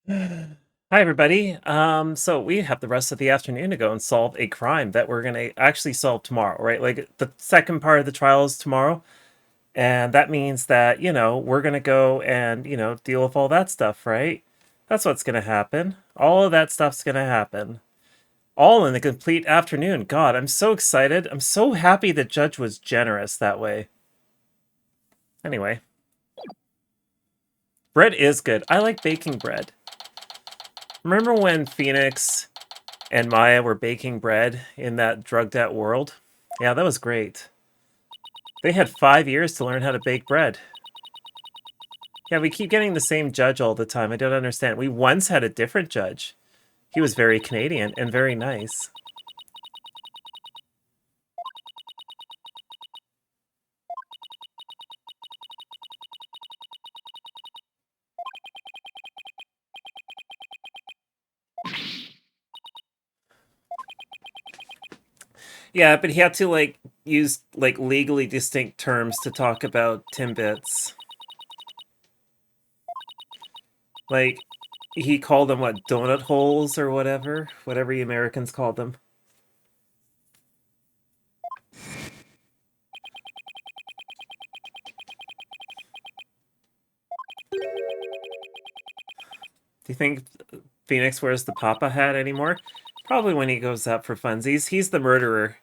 Hi, everybody. So we have the rest of the afternoon to go and solve a crime that we're gonna actually solve tomorrow, right? Like the second part of the trial is tomorrow, and that means that, we're gonna go and, deal with all that stuff, right? That's what's gonna happen. All of that stuff's gonna happen. All in the complete afternoon. God, I'm so excited. I'm so happy the judge was generous that way. Anyway, bread is good. I like baking bread. Remember when Phoenix and Maya were baking bread in that drugged out world? Yeah, that was great. They had 5 years to learn how to bake bread. Yeah, we keep getting the same judge all the time. I don't understand. We once had a different judge. He was very Canadian and very nice. Yeah, but he had to use legally distinct terms to talk about Timbits. Like he called them what, donut holes or whatever you Americans called them. Do you think Phoenix wears the Papa hat anymore? Probably when he goes out for funsies. He's the murderer.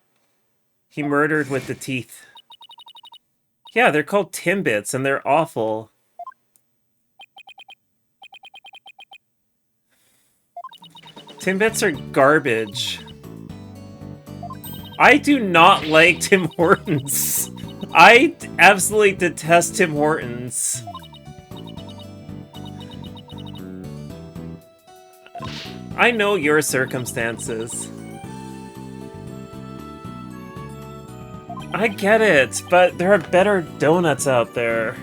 He murdered with the teeth. Yeah, they're called Timbits, and they're awful. Timbits are garbage. I do not like Tim Hortons. I absolutely detest Tim Hortons. I know your circumstances. I get it, but there are better donuts out there.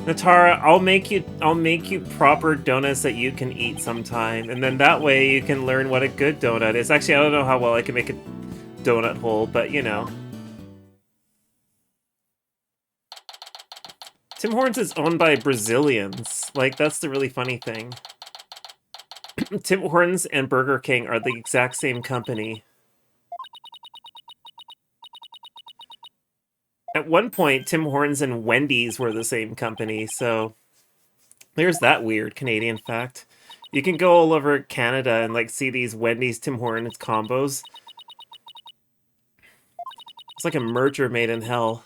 Natara, I'll make you proper donuts that you can eat sometime, and then that way you can learn what a good donut is. Actually, I don't know how well I can make a donut hole, but you know. Tim Hortons is owned by Brazilians. Like, that's the really funny thing. Tim Hortons and Burger King are the exact same company. At one point, Tim Hortons and Wendy's were the same company, so there's that weird Canadian fact. You can go all over Canada and see these Wendy's Tim Hortons combos. It's like a merger made in hell.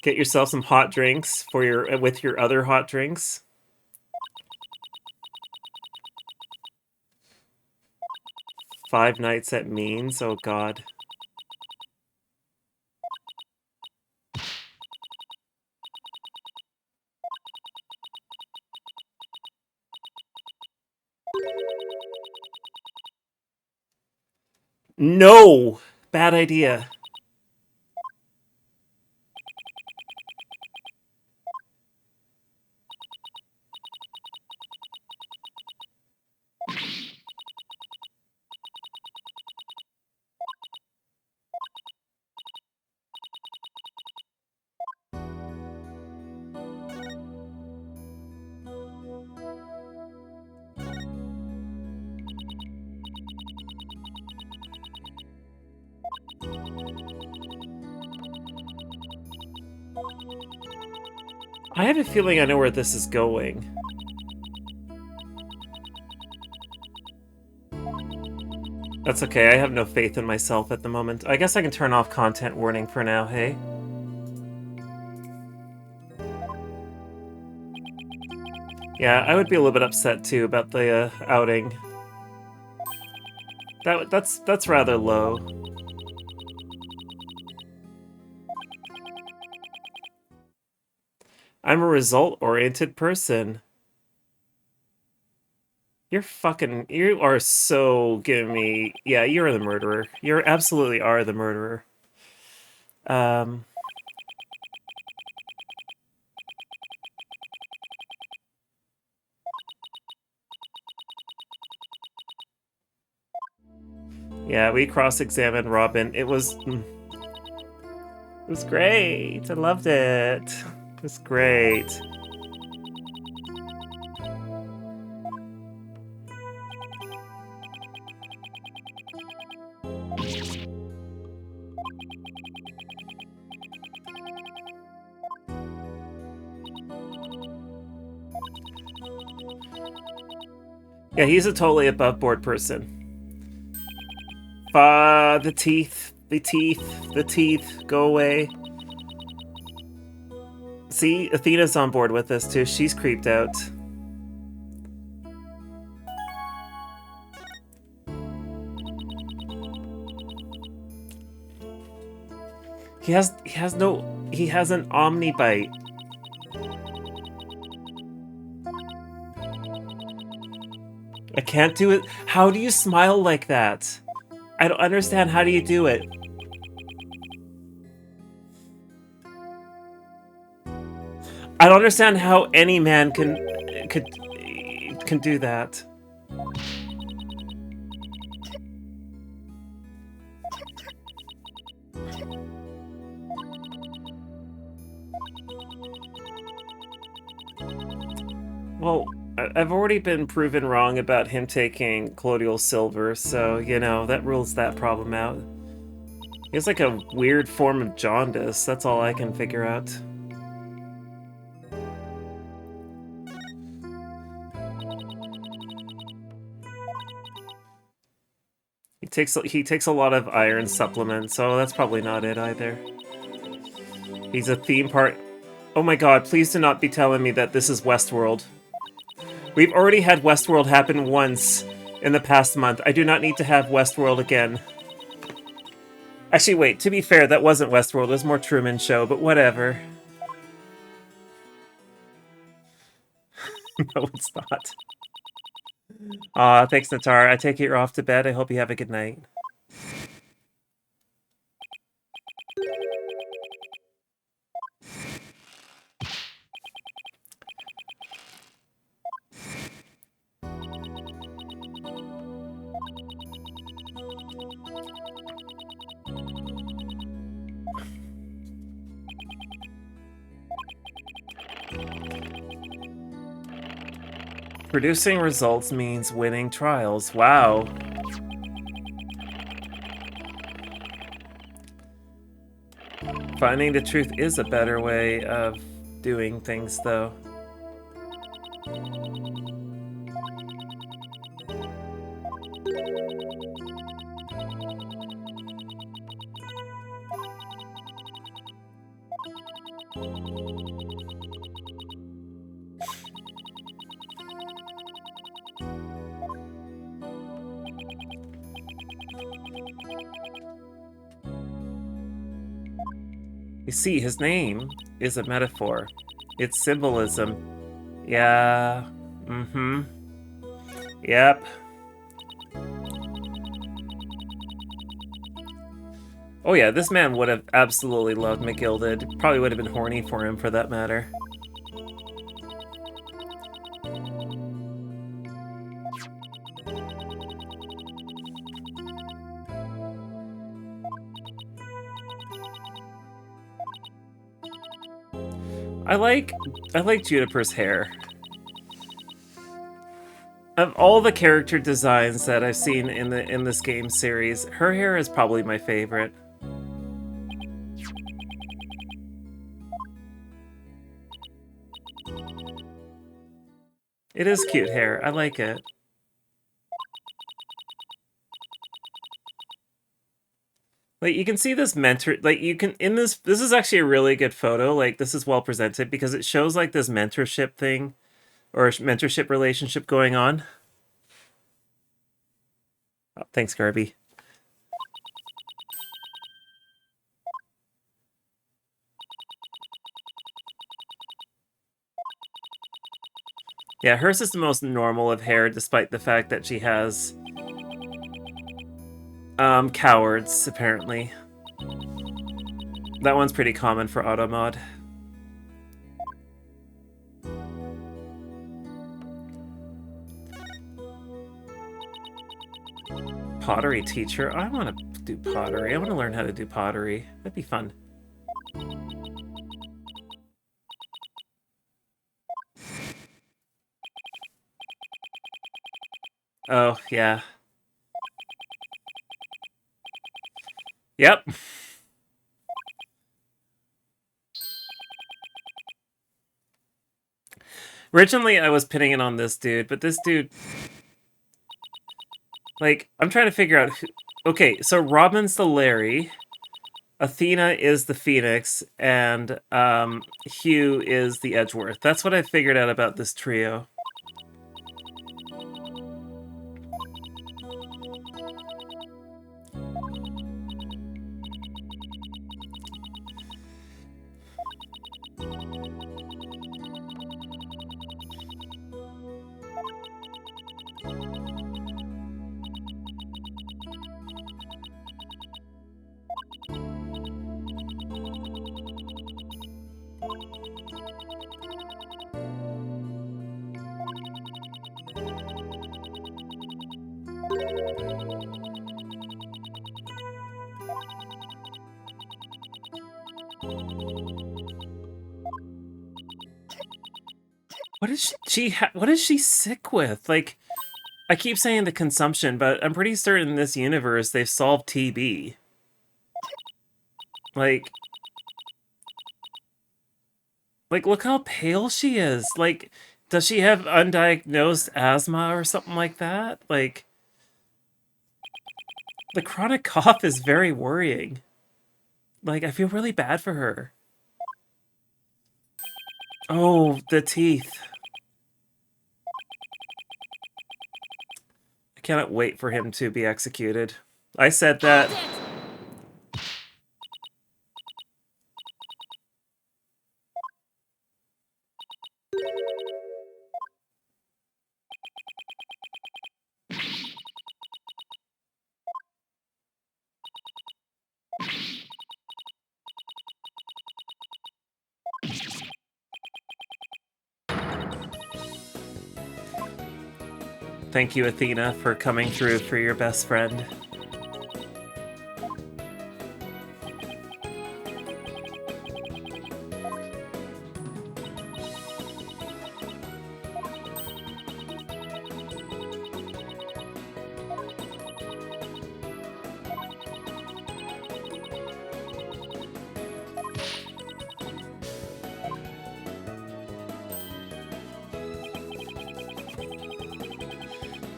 Get yourself some hot drinks for your with your other hot drinks. Five Nights at Means. Oh God. No! Bad idea. I have a feeling I know where this is going. That's okay, I have no faith in myself at the moment. I guess I can turn off content warning for now, hey? Yeah, I would be a little bit upset too about the outing. That's rather low. I'm a result-oriented person. You are so giving me, yeah, you're the murderer. You absolutely are the murderer. Um, yeah, we cross-examined Robin. It was great. I loved it. It's great. Yeah, he's a totally above board person. The teeth, the teeth, the teeth, go away. See, Athena's on board with this too. She's creeped out. He has an Omnibite. I can't do it. How do you smile like that? I don't understand. How do you do it? I don't understand how any man can do that. Well, I've already been proven wrong about him taking colloidal silver, so, you know, that rules that problem out. He has like a weird form of jaundice, that's all I can figure out. He takes a lot of iron supplements, so that's probably not it either. He's a theme park. Oh my god, please do not be telling me that this is Westworld. We've already had Westworld happen once in the past month. I do not need to have Westworld again. Actually, wait, to be fair, that wasn't Westworld. It was more Truman Show, but whatever. No, it's not. Aw, thanks, Natar. I take it you're off to bed. I hope you have a good night. Producing results means winning trials. Wow. Finding the truth is a better way of doing things, though. You see, his name is a metaphor. It's symbolism. Yeah. Mm-hmm. Yep. Oh yeah, this man would have absolutely loved McGilded. Probably would have been horny for him, for that matter. I like Juniper's hair. Of all the character designs that I've seen in this game series, her hair is probably my favorite. It is cute hair. I like it. Like, you can see this mentor, like, you can, in this is actually a really good photo, like, this is well presented, because it shows, like, this mentorship thing, or mentorship relationship going on. Oh, thanks, Garby. Yeah, hers is the most normal of hair, despite the fact that she has cowards, apparently. That one's pretty common for Automod. Pottery teacher? I want to do pottery. I want to learn how to do pottery. That'd be fun. Oh, yeah. Yep. Originally, I was pinning it on this dude, but this dude... Like, I'm trying to figure out who... Okay, so Robin's the Larry, Athena is the Phoenix, and Hugh is the Edgeworth. That's what I figured out about this trio. What is she sick with? Like, I keep saying the consumption, but I'm pretty certain in this universe they've solved TB. Like, look how pale she is. Like, does she have undiagnosed asthma or something like that? Like, the chronic cough is very worrying. Like, I feel really bad for her. Oh, the teeth. I cannot wait for him to be executed. I said that. Thank you, Athena, for coming through for your best friend.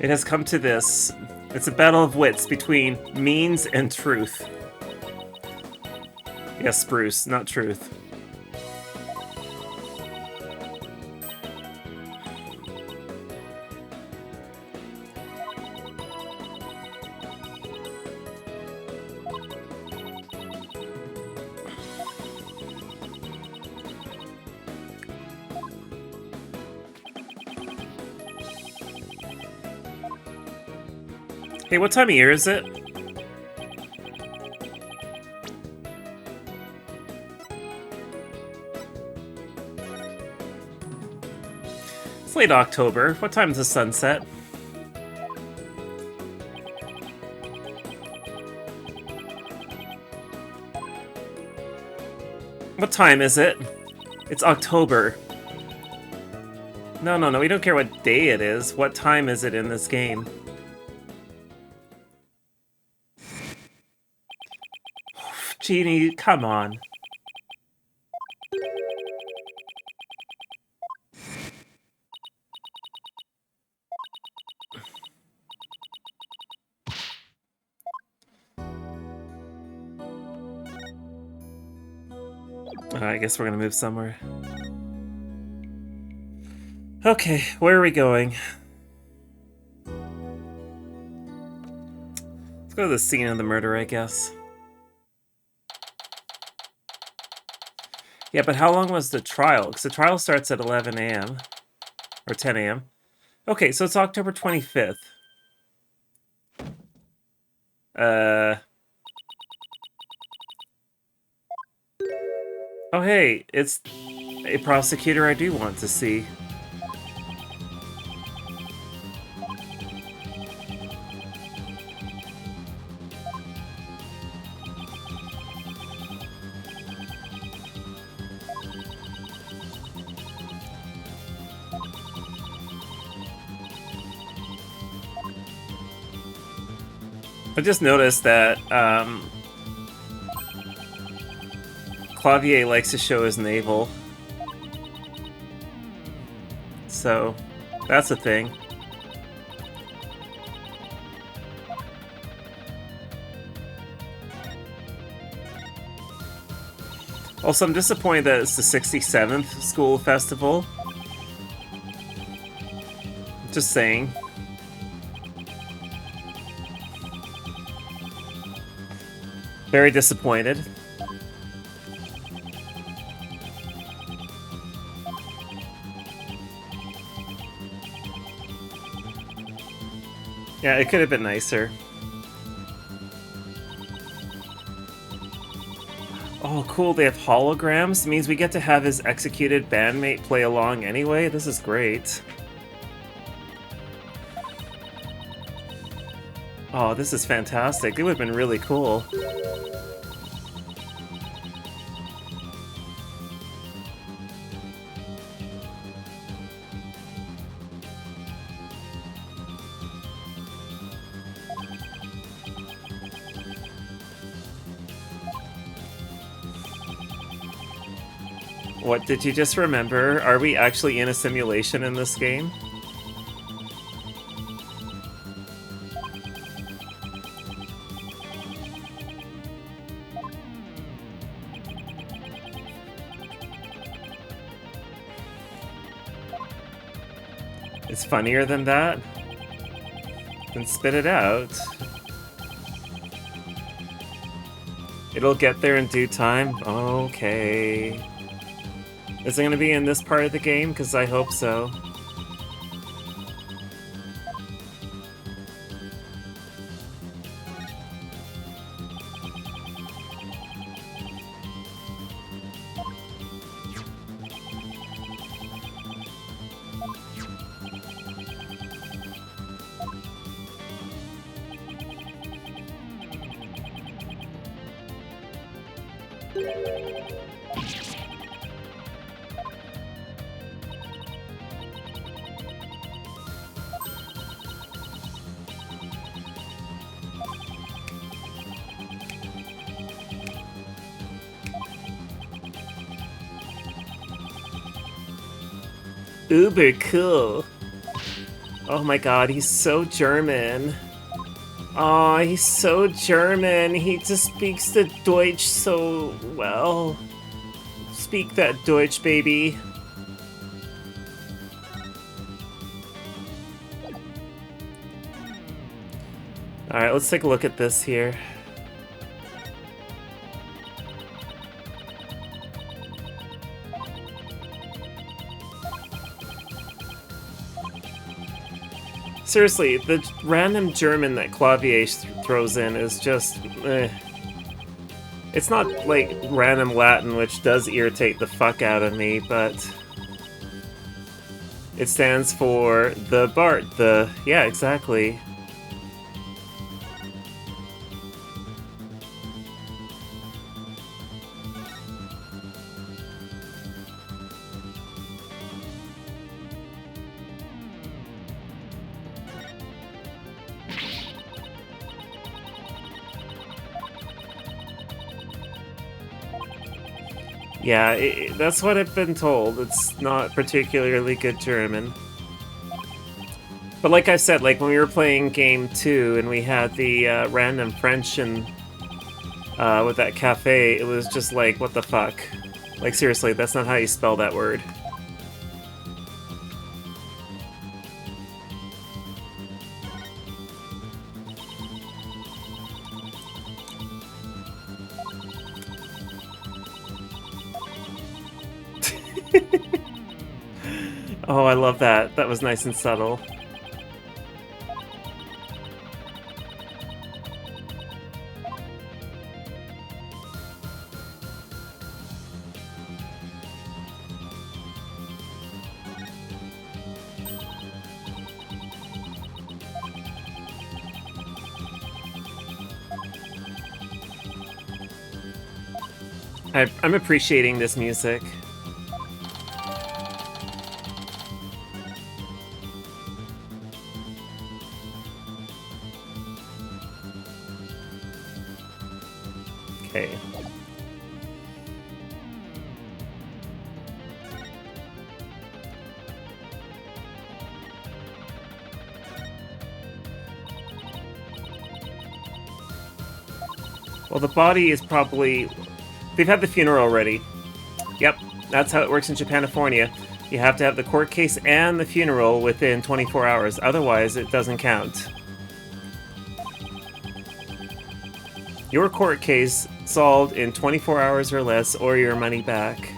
It has come to this. It's a battle of wits between means and truth. Yes, Bruce, not truth. Hey, what time of year is it? It's late October. What time is the sunset? What time is it? It's October. No, we don't care what day it is. What time is it in this game? Genie, come on. I guess we're gonna move somewhere. Okay, where are we going? Let's go to the scene of the murder, I guess. Yeah, but how long was the trial? Because the trial starts at 11 a.m. Or 10 a.m. Okay, so it's October 25th. Oh, hey, it's a prosecutor I do want to see. I just noticed that Clavier likes to show his navel. So, that's a thing. Also, I'm disappointed that it's the 67th school festival. Just saying. Very disappointed. Yeah, it could have been nicer. Oh, cool, they have holograms? It means we get to have his executed bandmate play along anyway? This is great. Oh, this is fantastic. It would have been really cool. What did you just remember? Are we actually in a simulation in this game? It's funnier than that? Then spit it out. It'll get there in due time? Okay. Is it going to be in this part of the game? Because I hope so. Uber cool. Oh my god, he's so German. Aw, he's so German. He just speaks the Deutsch so well. Speak that Deutsch, baby. Alright, let's take a look at this here. Seriously, the random German that Clavier throws in is just... It's not like random Latin, which does irritate the fuck out of me, but... It stands for the Bart, the... Yeah, exactly. Yeah, that's what I've been told. It's not particularly good German. But like I said, like when we were playing game 2 and we had the random French and with that cafe, it was just like, what the fuck? Like seriously, that's not how you spell that word. Oh, I love that. That was nice and subtle. I'm appreciating this music. Okay. Well, the body is probably... They've had the funeral already. Yep, that's how it works in Japanifornia. You have to have the court case and the funeral within 24 hours. Otherwise, it doesn't count. Your court case solved in 24 hours or less, or your money back.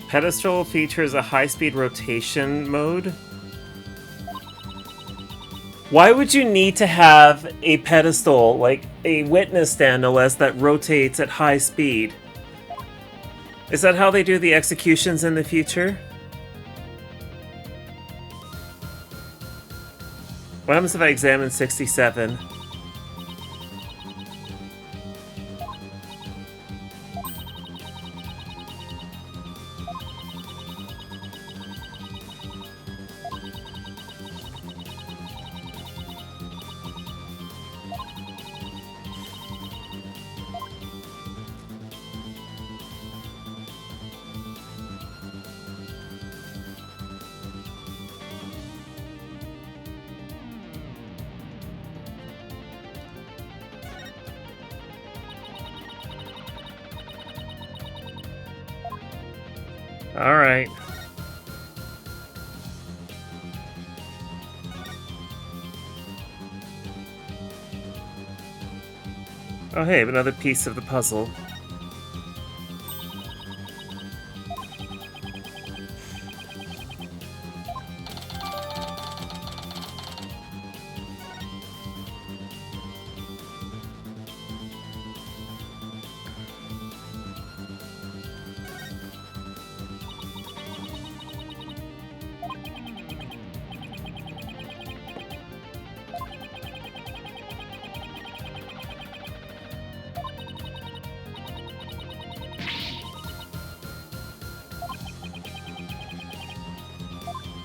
Pedestal features a high-speed rotation mode. Why would you need to have a pedestal, like a witness stand no less, that rotates at high speed? Is that how they do the executions in the future? What happens if I examine 67? All right. Oh hey, another piece of the puzzle.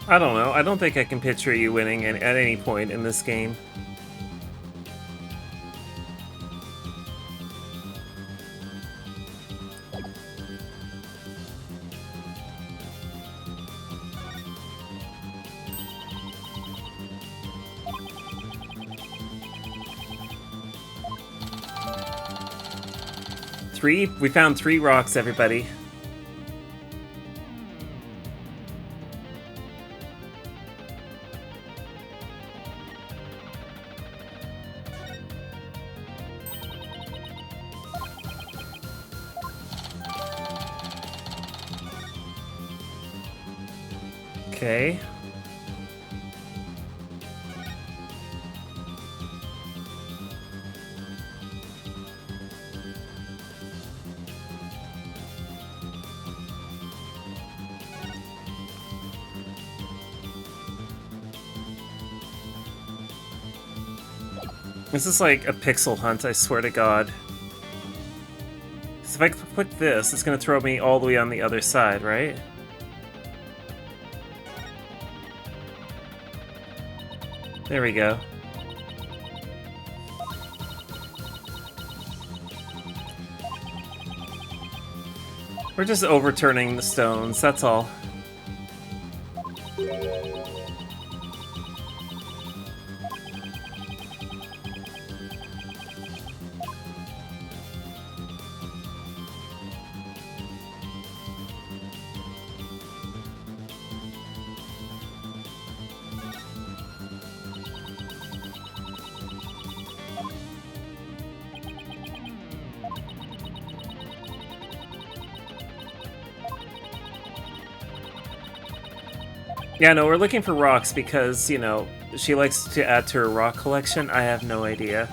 I don't know. I don't think I can picture you winning at any point in this game. We found 3 rocks, everybody. Okay. This is like a pixel hunt, I swear to God. So if I click this, it's gonna throw me all the way on the other side, right? There we go. We're just overturning the stones, that's all. Yeah, no, we're looking for rocks because, you know, she likes to add to her rock collection. I have no idea.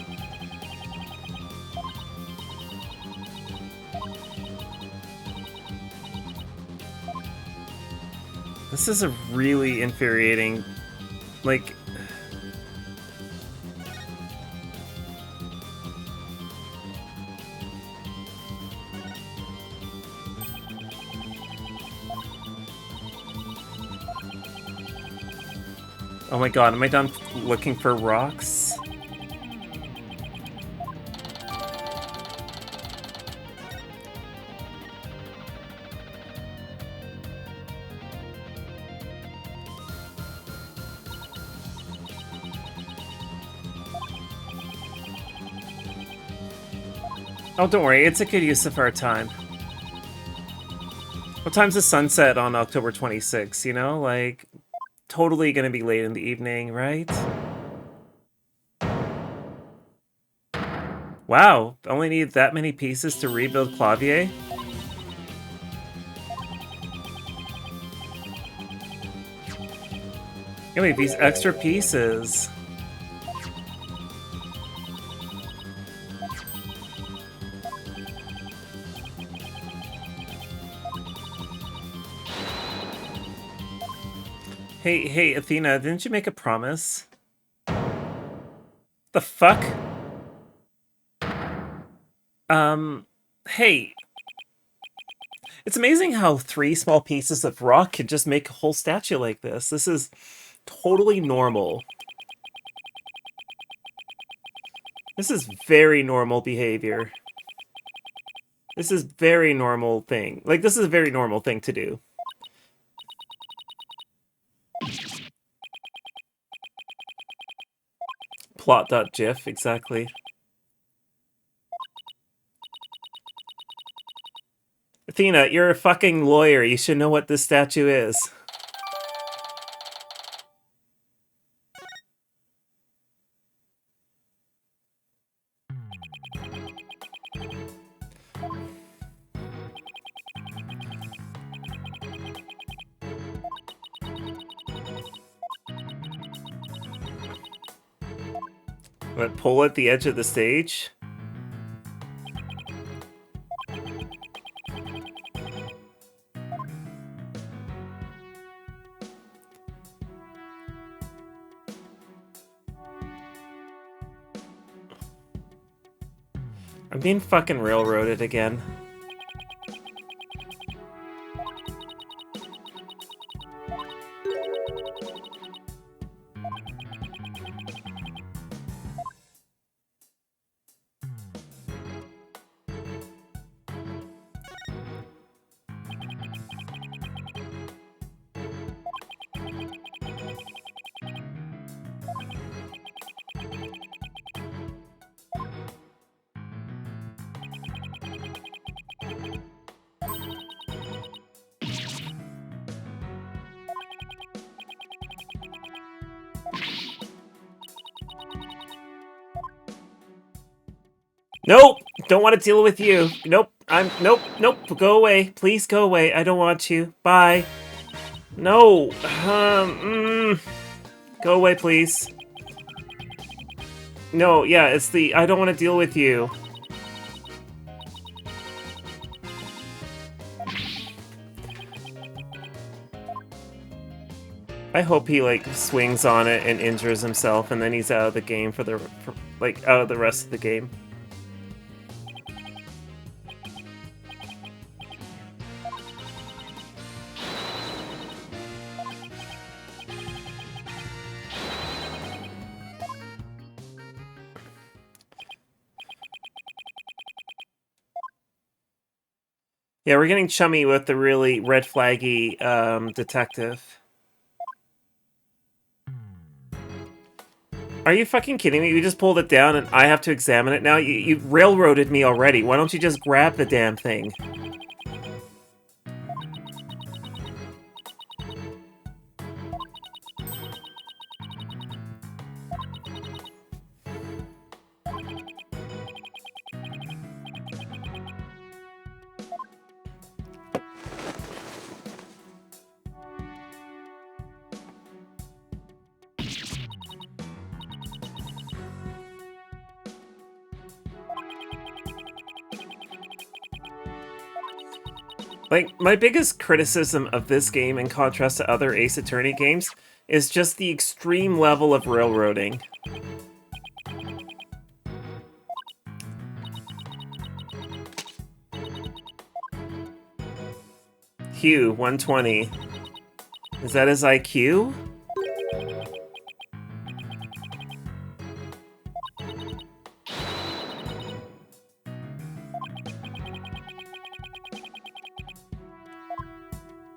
This is a really infuriating, like... Oh my god, am I done looking for rocks? Oh, don't worry, it's a good use of our time. What time's the sunset on October 26th, you know? Like, totally gonna be late in the evening, right? Wow, only need that many pieces to rebuild Clavier? Give me these extra pieces. Hey, Athena, didn't you make a promise? The fuck? Hey. It's amazing how 3 small pieces of rock can just make a whole statue like this. This is totally normal. This is very normal behavior. This is very normal thing. Like, this is a very normal thing to do. Plot.gif, exactly. Athena, you're a fucking lawyer. You should know what this statue is. What, pull at the edge of the stage? I'm being fucking railroaded again. Nope! Don't want to deal with you. Nope. Nope. Go away. Please go away. I don't want you. Bye. No. Go away, please. No, yeah, it's the... I don't want to deal with you. I hope he, like, swings on it and injures himself, and then he's out of the game for the... like, out of the rest of the game. Yeah, we're getting chummy with the really red flaggy detective. Are you fucking kidding me? You just pulled it down and I have to examine it now? You railroaded me already. Why don't you just grab the damn thing? Like, my biggest criticism of this game, in contrast to other Ace Attorney games, is just the extreme level of railroading. Q, 120. Is that his IQ?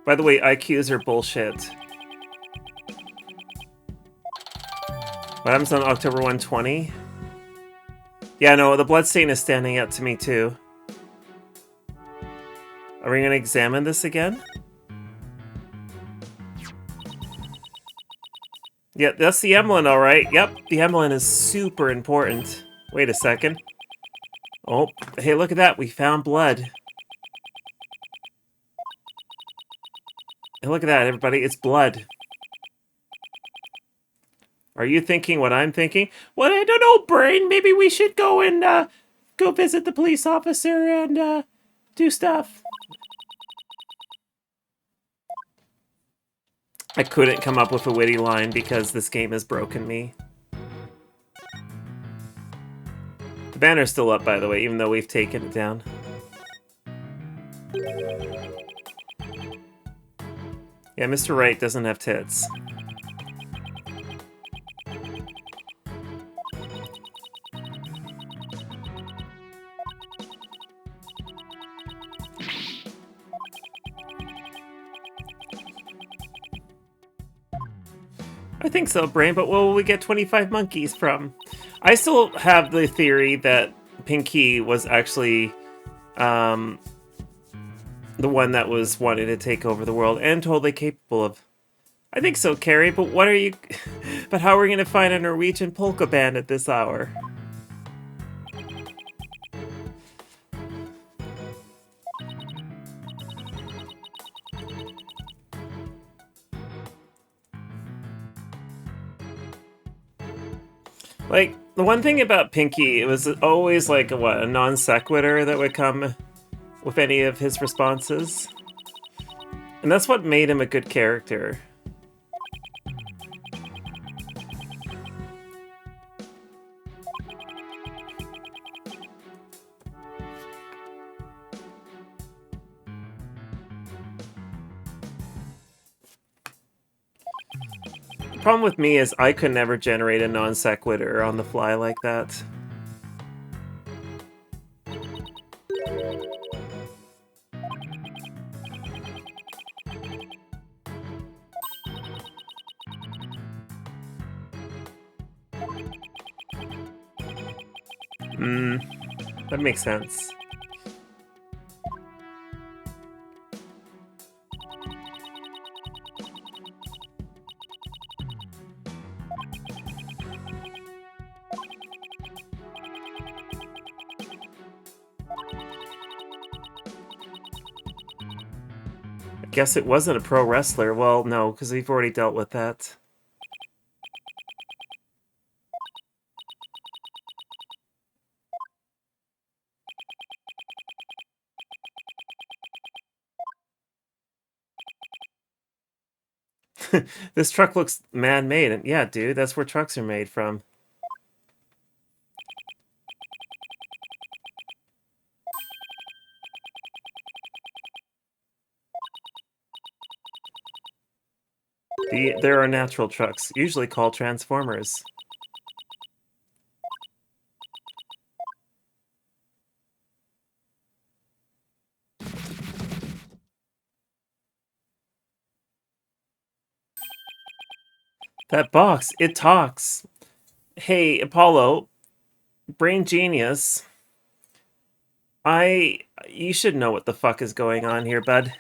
By the way, IQs are bullshit. What happens on October 120? Yeah, no, the bloodstain is standing out to me too. Are we gonna examine this again? Yeah, that's the emblem, alright. Yep, the emblem is super important. Wait a second. Oh, hey, look at that. We found blood. Hey, look at that, everybody. It's blood. Are you thinking what I'm thinking? Well, I don't know, Brain. Maybe we should go and, go visit the police officer and, do stuff. I couldn't come up with a witty line because this game has broken me. The banner's still up, by the way, even though we've taken it down. Yeah, Mr. Wright doesn't have tits. I think so, Brain, but where will we get 25 monkeys from? I still have the theory that Pinky was actually the one that was wanting to take over the world and totally capable of. I think so, Carrie, but what are you... but how are we going to find a Norwegian polka band at this hour? Like, the one thing about Pinky, it was always like, a non sequitur that would come with any of his responses. And that's what made him a good character. The problem with me is I could never generate a non sequitur on the fly like that. That makes sense. I guess it wasn't a pro wrestler. Well, no, because we've already dealt with that. This truck looks man-made, and yeah, dude, that's where trucks are made from. There are natural trucks, usually called transformers. That box, it talks. Hey, Apollo, brain genius. You should know what the fuck is going on here, bud.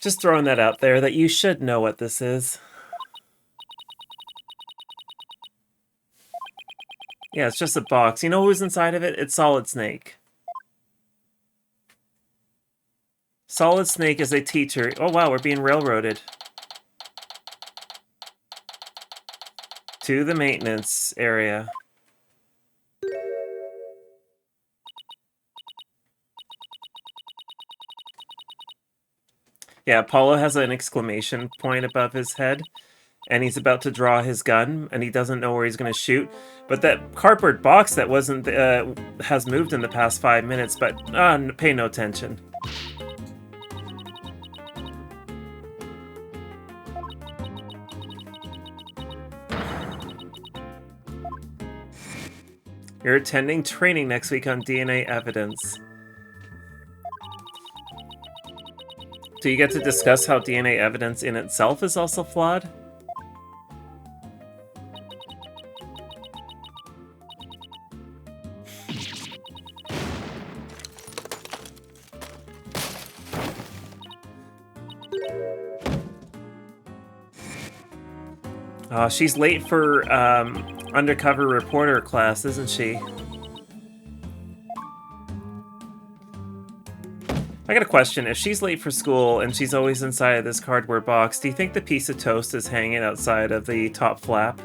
Just throwing that out there, that you should know what this is. Yeah, it's just a box. You know who's inside of it? It's Solid Snake. Solid Snake is a teacher. Oh wow, we're being railroaded. To the maintenance area. Yeah, Apollo has an exclamation point above his head, and he's about to draw his gun, and he doesn't know where he's going to shoot. But that cardboard box that wasn't has moved in the past 5 minutes, but pay no attention. You're attending training next week on DNA evidence. Do you get to discuss how DNA evidence in itself is also flawed? She's late for undercover reporter class, isn't she? I got a question. If she's late for school and she's always inside of this cardboard box, do you think the piece of toast is hanging outside of the top flap?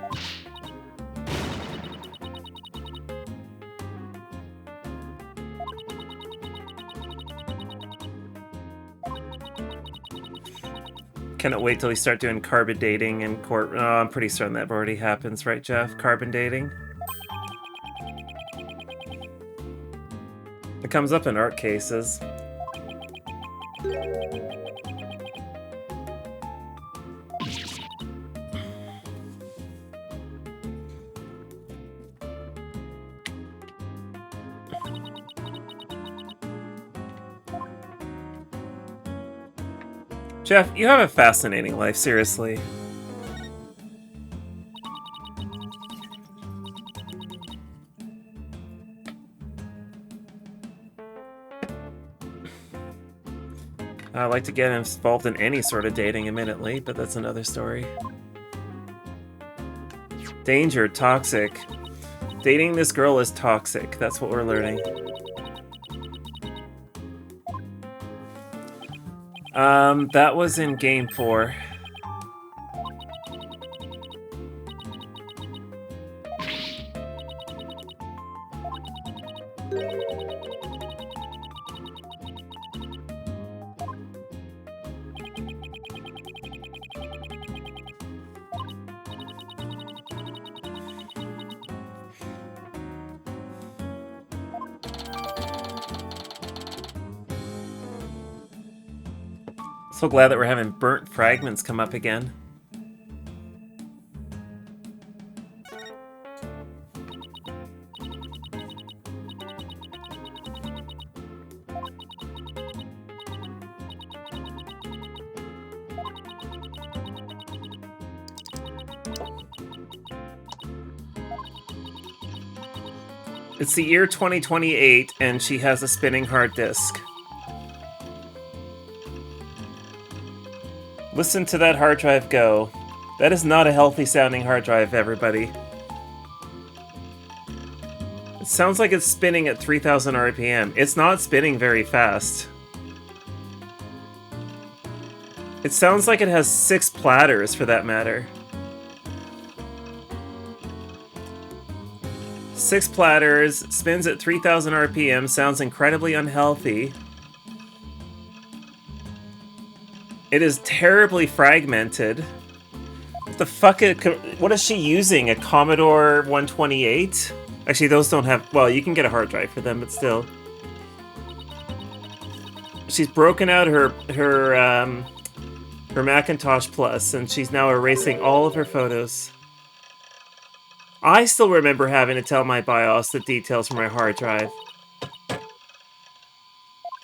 Cannot wait till we start doing carbon dating in court. Oh, I'm pretty certain that already happens, right, Jeff? Carbon dating? It comes up in art cases. Jeff, you have a fascinating life, seriously. I'd like to get involved in any sort of dating imminently, but that's another story. Danger, toxic. Dating this girl is toxic. That's what we're learning. That was in Game 4. So glad that we're having burnt fragments come up again. It's the year 2028, and she has a spinning hard disk. Listen to that hard drive go. That is not a healthy sounding hard drive, everybody. It sounds like it's spinning at 3,000 RPM. It's not spinning very fast. It sounds like it has 6 platters, for that matter. 6 platters, spins at 3,000 RPM, sounds incredibly unhealthy. It is terribly fragmented. What the fuck? What is she using? A Commodore 128? Actually, those don't have... Well, you can get a hard drive for them, but still. She's broken out her Macintosh Plus, and she's now erasing all of her photos. I still remember having to tell my BIOS the details for my hard drive.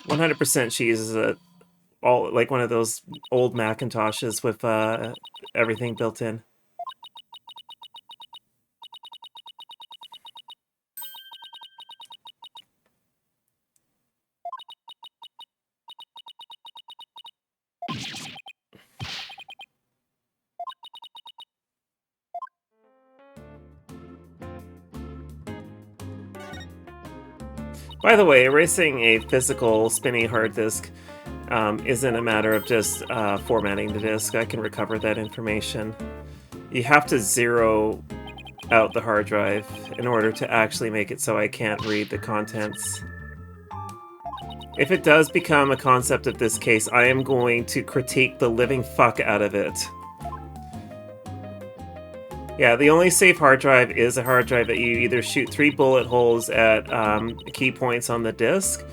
100% she uses like one of those old Macintoshes with everything built in. By the way, erasing a physical spinning hard disk isn't a matter of just formatting the disk. I can recover that information. You have to zero out the hard drive in order to actually make it so I can't read the contents. If it does become a concept of this case, I am going to critique the living fuck out of it. Yeah, the only safe hard drive is a hard drive that you either shoot 3 bullet holes at key points on the disk,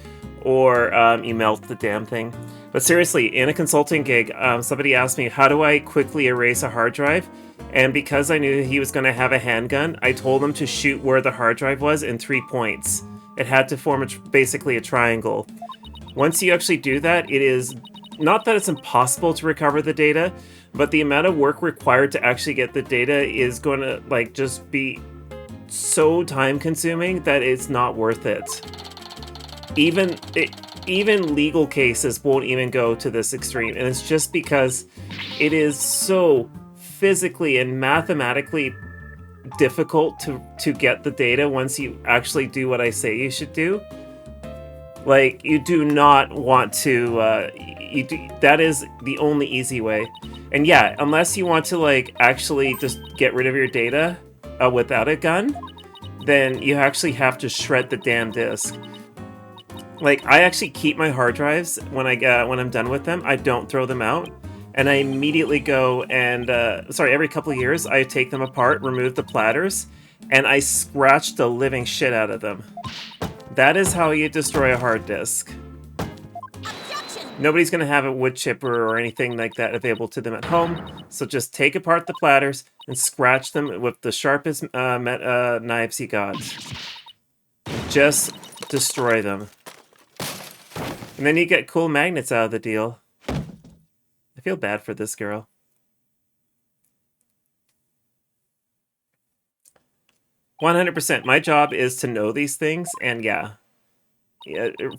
or you melt the damn thing. But seriously, in a consulting gig, somebody asked me, how do I quickly erase a hard drive? And because I knew he was going to have a handgun, I told him to shoot where the hard drive was in 3 points. It had to form basically a triangle. Once you actually do that, it is not that it's impossible to recover the data, but the amount of work required to actually get the data is going to like just be so time consuming that it's not worth it. Even legal cases won't even go to this extreme, and it's just because it is so physically and mathematically difficult to get the data once you actually do what I say you should do. Like, you do not want to, that is the only easy way. And yeah, unless you want to, like, actually just get rid of your data without a gun, then you actually have to shred the damn disk. Like, I actually keep my hard drives when I'm done with them. I don't throw them out. And I immediately go and, every couple of years, I take them apart, remove the platters, and I scratch the living shit out of them. That is how you destroy a hard disk. Nobody's going to have a wood chipper or anything like that available to them at home, so just take apart the platters and scratch them with the sharpest knives you got. Just destroy them. And then you get cool magnets out of the deal. I feel bad for this girl. %. My job is to know these things, and yeah,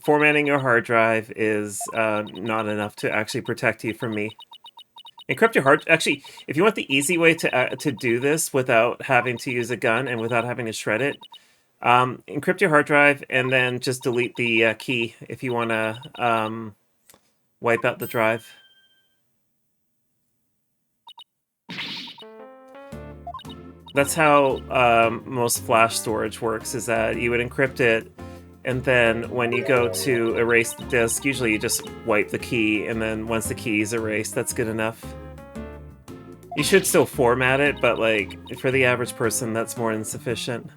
formatting your hard drive is not enough to actually protect you from me. Encrypt your hard... Actually, if you want the easy way to do this without having to use a gun and without having to shred it, encrypt your hard drive and then just delete the key if you want to wipe out the drive. That's how most flash storage works, is that you would encrypt it, and then when you go to erase the disk, usually you just wipe the key, and then once the key is erased, that's good enough. You should still format it, but like, for the average person, that's more than sufficient.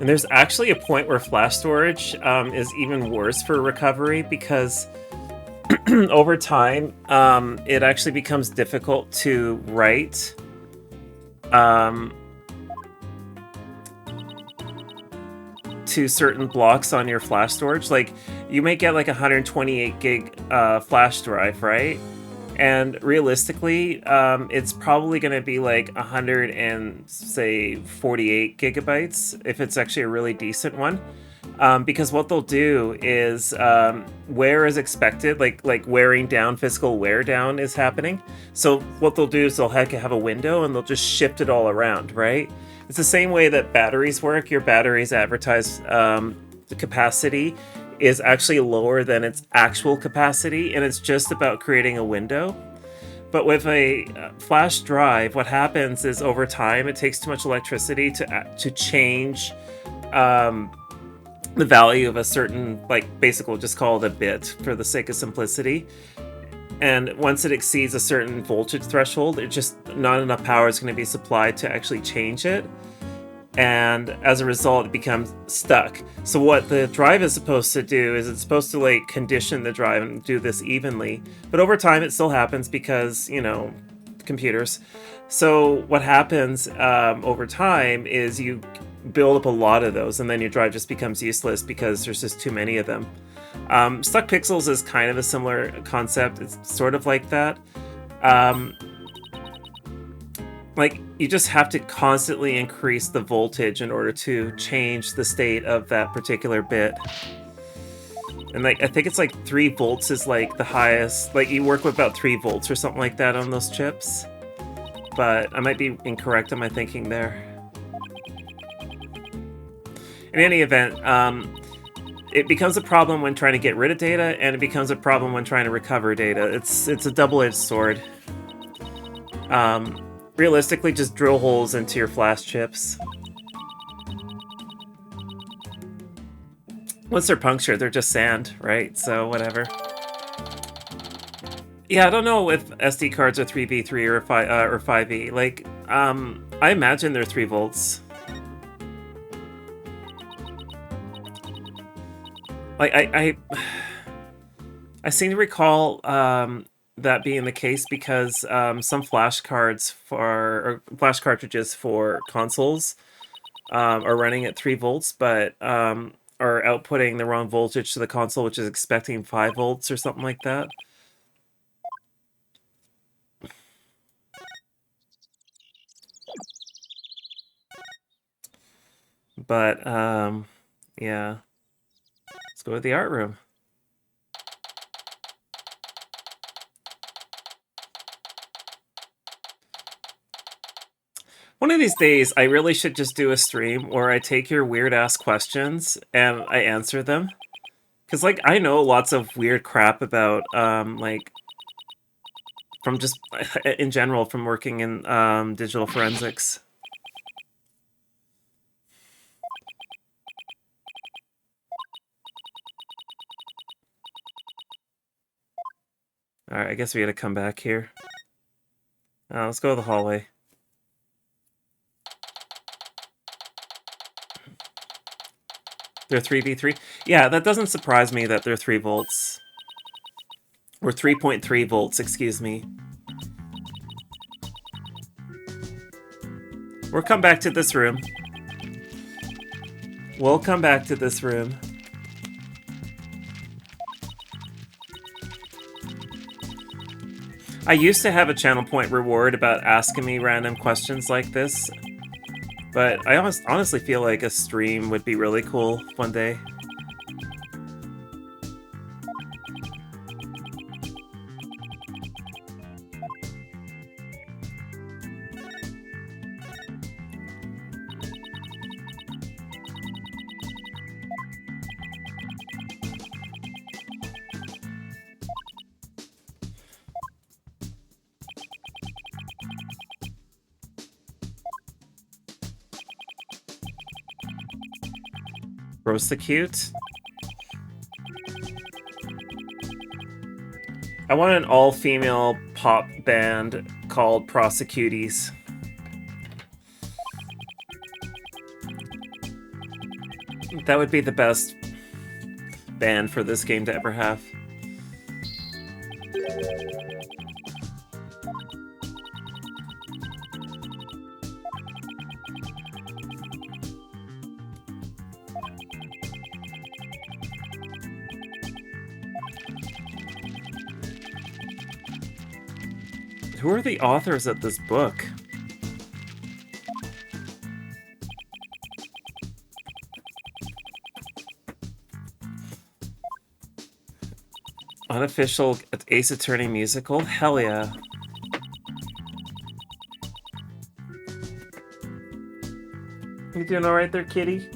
And there's actually a point where flash storage is even worse for recovery, because over time, it actually becomes difficult to write to certain blocks on your flash storage. Like, you may get like 128 gig flash drive, right? And realistically, it's probably going to be like 148 gigabytes if it's actually a really decent one. Because what they'll do is wear is expected, like wearing down, physical wear down is happening. So what they'll do is they'll have a window and they'll just shift it all around, right? It's the same way that batteries work. Your batteries advertise the capacity is actually lower than its actual capacity, and it's just about creating a window. But with a flash drive, what happens is over time it takes too much electricity to change the value of a certain, like, basically we'll just call it a bit for the sake of simplicity. And once it exceeds a certain voltage threshold, it just not enough power is going to be supplied to actually change it. And as a result, it becomes stuck. So what the drive is supposed to do is it's supposed to, like, condition the drive and do this evenly. But over time, it still happens because, you know, computers. So what happens over time is you build up a lot of those, and then your drive just becomes useless because there's just too many of them. Stuck pixels is kind of a similar concept. It's sort of like that. Like, you just have to constantly increase the voltage in order to change the state of that particular bit. And like, I think it's like 3 volts is like the highest. Like, you work with about 3 volts or something like that on those chips. But I might be incorrect on my thinking there. In any event, it becomes a problem when trying to get rid of data, and it becomes a problem when trying to recover data. It's a double-edged sword. Realistically, just drill holes into your flash chips. Once they're punctured, they're just sand, right? So whatever. Yeah, I don't know if SD cards are 3v3 or 5e. Like, I imagine they're 3 volts. Like, I seem to recall that being the case because some flash cards or flash cartridges for consoles are running at 3 volts, but are outputting the wrong voltage to the console, which is expecting 5 volts or something like that. But yeah, let's go to the art room. One of these days, I really should just do a stream where I take your weird-ass questions and I answer them. Because, like, I know lots of weird crap about, like, from just, in general, from working in digital forensics. Alright, I guess we gotta come back here. Let's go to the hallway. They're 3v3? Yeah, that doesn't surprise me that they're 3 volts. Or 3.3 volts, excuse me. We'll come back to this room. We'll come back to this room. I used to have a channel point reward about asking me random questions like this, but I honestly feel like a stream would be really cool one day. Prosecute. I want an all-female pop band called Prosecuties. That would be the best band for this game to ever have. Who are the authors of this book? Unofficial Ace Attorney musical? Hell yeah. You doing alright there, kitty?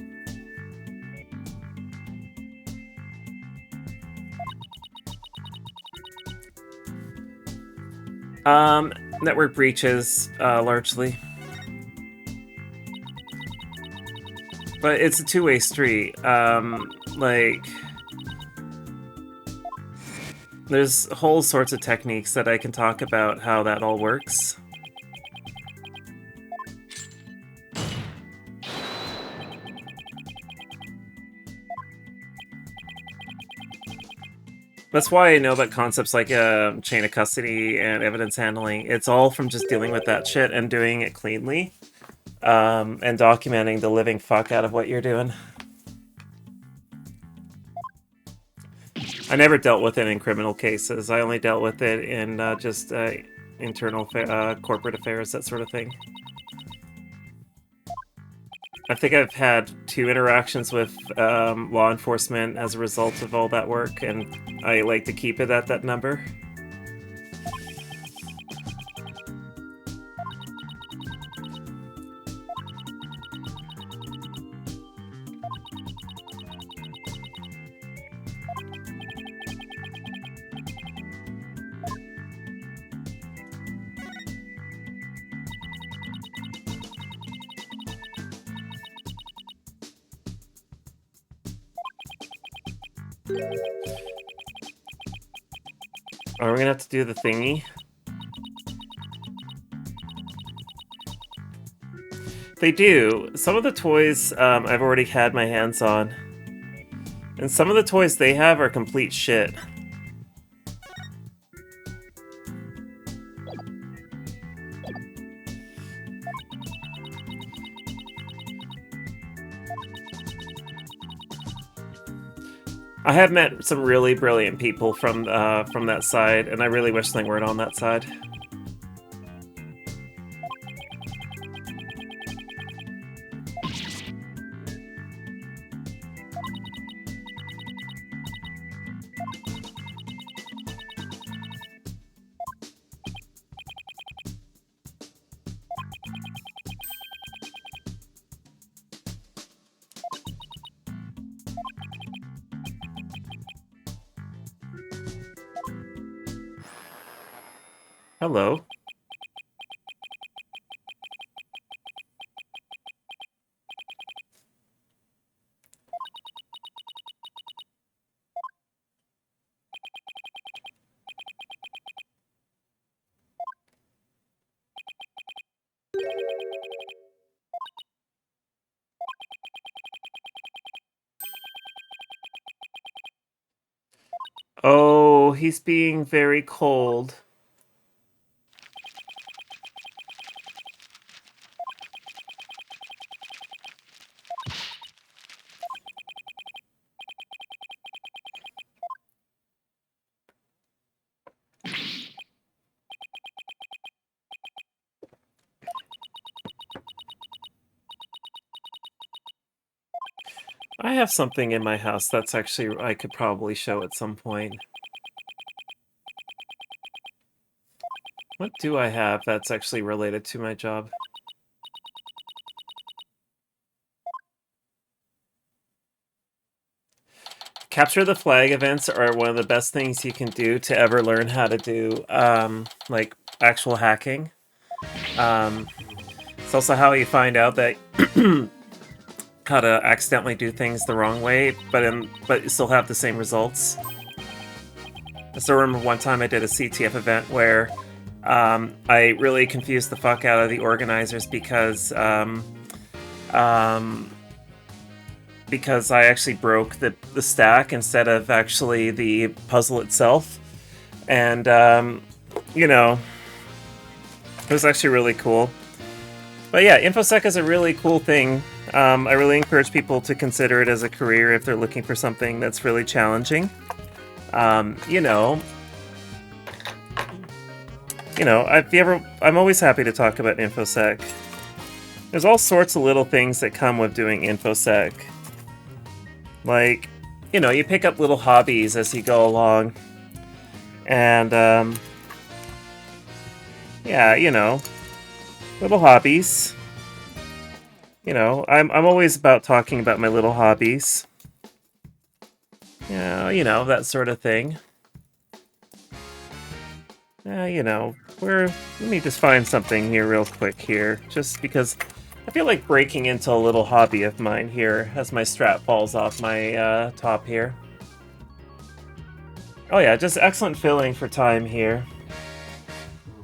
Network breaches, largely. But it's a two-way street. Like... There's whole sorts of techniques that I can talk about how that all works. That's why I know about concepts like chain of custody and evidence handling. It's all from just dealing with that shit and doing it cleanly. And documenting the living fuck out of what you're doing. I never dealt with it in criminal cases. I only dealt with it in just internal corporate affairs, that sort of thing. I think I've had 2 interactions with law enforcement as a result of all that work, and I like to keep it at that number. Are we gonna have to do the thingy? They do. Some of the toys I've already had my hands on. And some of the toys they have are complete shit. I have met some really brilliant people from that side, and I really wish they weren't on that side. Hello. Oh, he's being very cold. I have something in my house that's actually I could probably show at some point. What do I have that's actually related to my job? Capture the flag events are one of the best things you can do to ever learn how to do like actual hacking. It's also how you find out that how to accidentally do things the wrong way, but you still have the same results. I still remember one time I did a CTF event where I really confused the fuck out of the organizers because I actually broke the stack instead of actually the puzzle itself. And, you know, it was actually really cool. But yeah, InfoSec is a really cool thing. I really encourage people to consider it as a career if they're looking for something that's really challenging. You know, I'm always happy to talk about InfoSec. There's all sorts of little things that come with doing InfoSec. Like, you know, you pick up little hobbies as you go along. And, yeah, you know, little hobbies. You know, I'm always about talking about my little hobbies. Yeah, you know, that sort of thing. You know, let me just find something here real quick here, just because I feel like breaking into a little hobby of mine here as my strap falls off my top here. Oh yeah, just excellent filling for time here.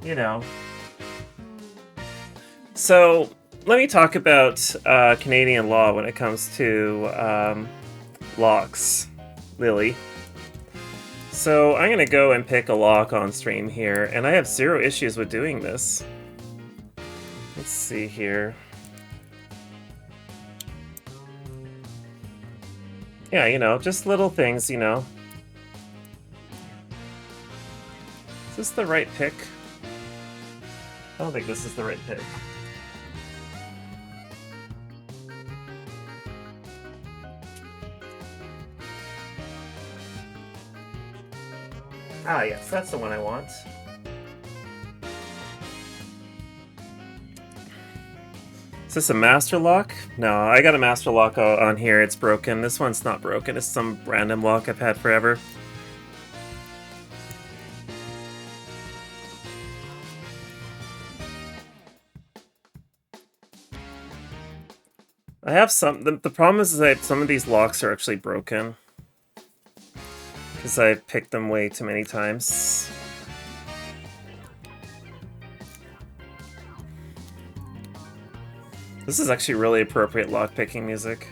You know. So, let me talk about Canadian law when it comes to locks, Lily. So I'm gonna go and pick a lock on stream here, and I have zero issues with doing this. Let's see here. Yeah, you know, just little things, you know. Is this the right pick? I don't think this is the right pick. Ah, yes, that's the one I want. Is this a master lock? No, I got a master lock on here. It's broken. This one's not broken. It's some random lock I've had forever. I have some... The problem is that some of these locks are actually broken. because I've picked them way too many times. This is actually really appropriate lockpicking music.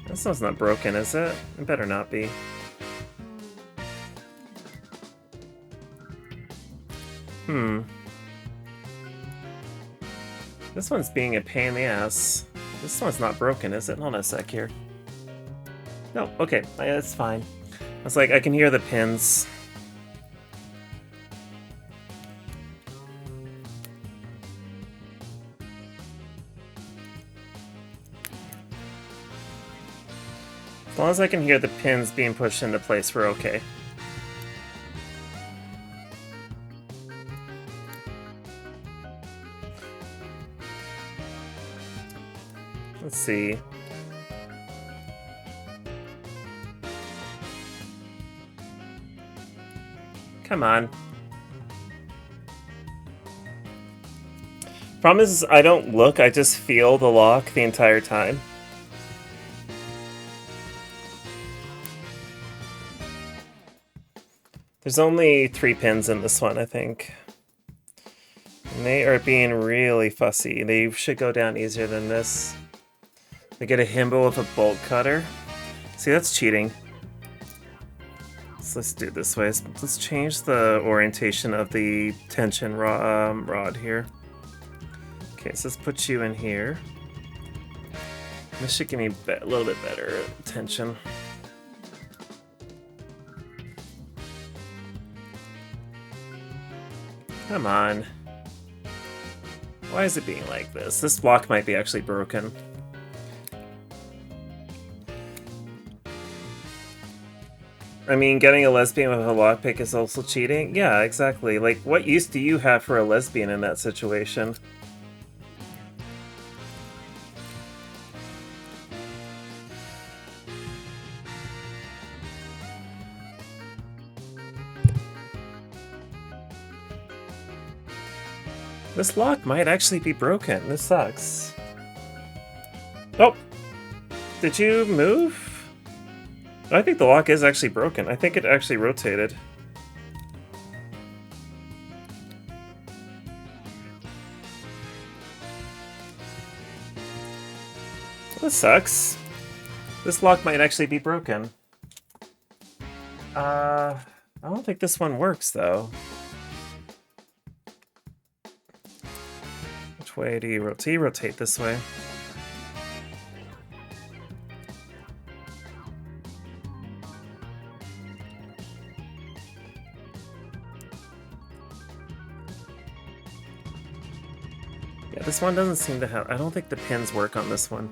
This one's not broken, is it? It better not be. This one's being a pain in the ass. This one's not broken, is it? Hold on a sec here. No, okay, it's fine. It's like, I can hear the pins. As long as I can hear the pins being pushed into place, we're okay. Let's see. Come on. Problem is, I don't look, I just feel the lock the entire time. There's only 3 pins in this one, I think. And they are being really fussy. They should go down easier than this. They get a himbo with a bolt cutter. See, that's cheating. So let's do it this way. Let's change the orientation of the tension rod here. Okay, so let's put you in here. This should give me a little bit better tension. Come on. Why is it being like this? This block might be actually broken. I mean, getting a lesbian with a lockpick is also cheating? Yeah, exactly. Like, what use do you have for a lesbian in that situation? This lock might actually be broken. This sucks. Oh! Did you move? I think the lock is actually broken. I think it actually rotated. This sucks. This lock might actually be broken. I don't think this one works, though. Which way do you rotate? You rotate this way. Yeah, this one doesn't seem to have... I don't think the pins work on this one.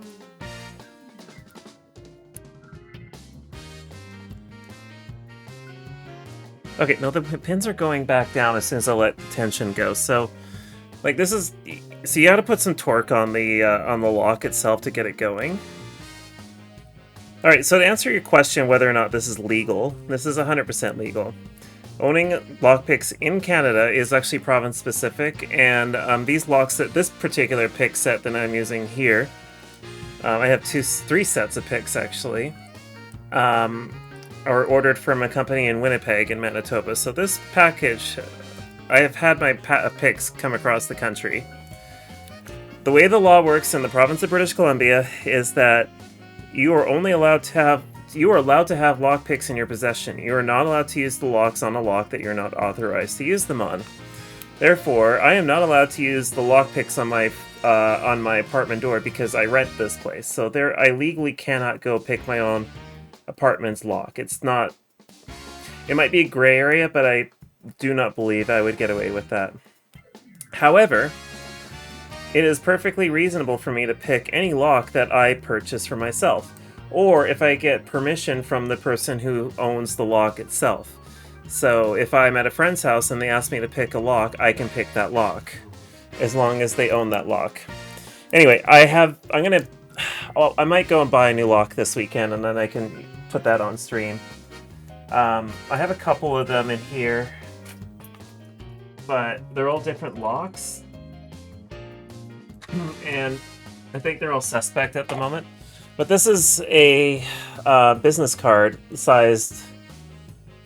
Okay, no, the pins are going back down as soon as I let the tension go. So, like, this is... So you got to put some torque on the lock itself to get it going. Alright, so to answer your question whether or not this is legal, this is 100% legal. Owning lockpicks in Canada is actually province-specific, and these locks, this particular pick set that I'm using here, I have 3 sets of picks, actually, are ordered from a company in Winnipeg in Manitoba. So this package, I have had my picks come across the country. The way the law works in the province of British Columbia is that you are only allowed to have lockpicks in your possession. You are not allowed to use the locks on a lock that you're not authorized to use them on. Therefore, I am not allowed to use the lockpicks on my apartment door because I rent this place. So I legally cannot go pick my own apartment's lock. It's not... It might be a gray area, but I do not believe I would get away with that. However, it is perfectly reasonable for me to pick any lock that I purchase for myself, or if I get permission from the person who owns the lock itself. So if I'm at a friend's house and they ask me to pick a lock, I can pick that lock, as long as they own that lock. Anyway, I might go and buy a new lock this weekend, and then I can put that on stream. I have a couple of them in here, but they're all different locks, and I think they're all suspect at the moment. But this is a business card sized.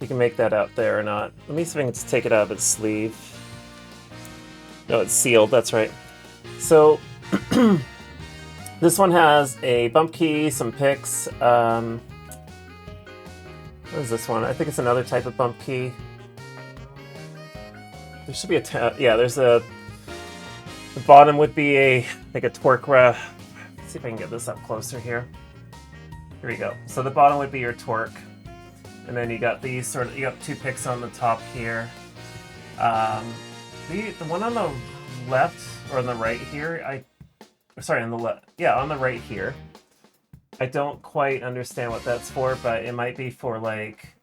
You can make that out there or not. Let me see if I can just take it out of its sleeve. No, it's sealed. That's right. So this one has a bump key, some picks. What is this one? I think it's another type of bump key. There should be a yeah. There's a. The bottom would be a torque. Let's see if I can get this up closer here. Here we go. So the bottom would be your torque, and then you got these you got 2 picks on the top here. The one on the left or on the right here, sorry, on the left, yeah, on the right here. I don't quite understand what that's for, but it might be for like.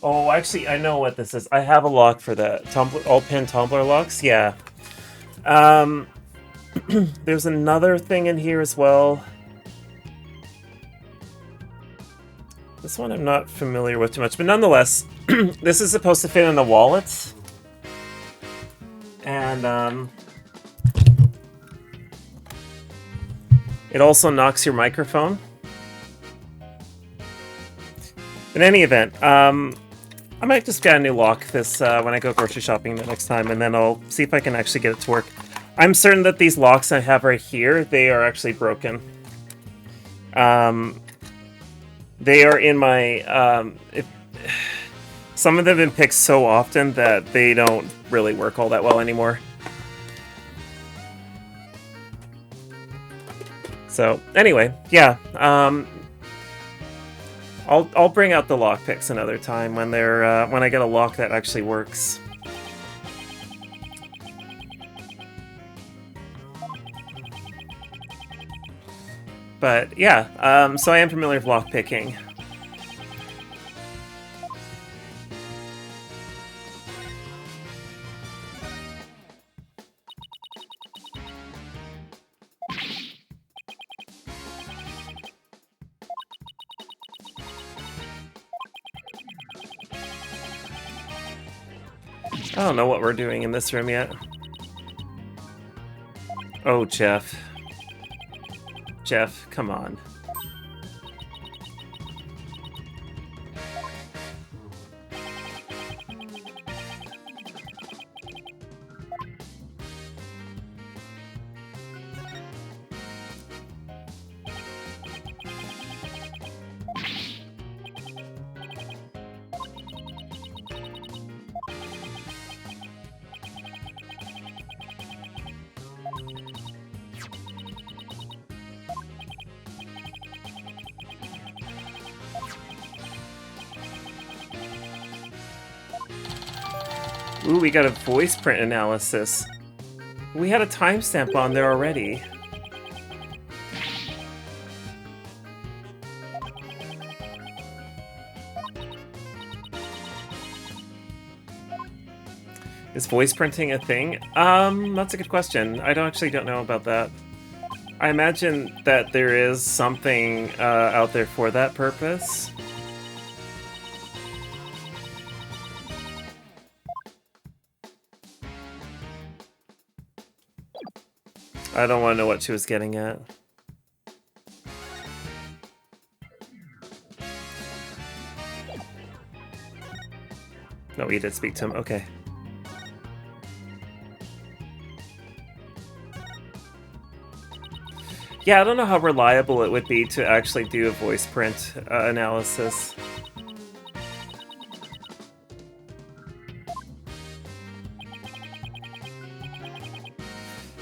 Oh, actually, I know what this is. I have a lock for that. All-pin tumbler locks. Yeah. There's another thing in here as well. This one I'm not familiar with too much, but nonetheless, this is supposed to fit in the wallet. And it also knocks your microphone. In any event, I might just get a new lock this when I go grocery shopping the next time, and then I'll see if I can actually get it to work. I'm certain that these locks I have right here, they are actually broken. They are in my... some of them have been picked so often that they don't really work all that well anymore. So, anyway, yeah. I'll bring out the lock picks another time when they're when I get a lock that actually works. But yeah, so I am familiar with lock picking. I don't know what we're doing in this room yet. Oh, Jeff. Jeff, come on. Ooh, we got a voice print analysis. We had a timestamp on there already. Is voice printing a thing? That's a good question. I don't know about that. I imagine that there is something out there for that purpose. I don't want to know what she was getting at. No, we did speak to him. Okay. Yeah, I don't know how reliable it would be to actually do a voice print analysis.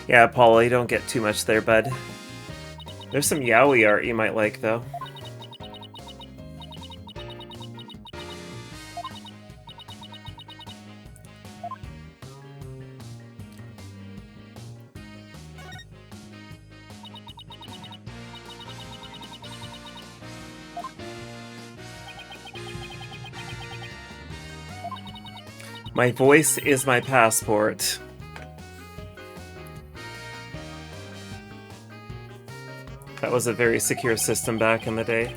Yeah, Paula, you don't get too much there, bud. There's some yaoi art you might like, though. My voice is my passport. That was a very secure system back in the day.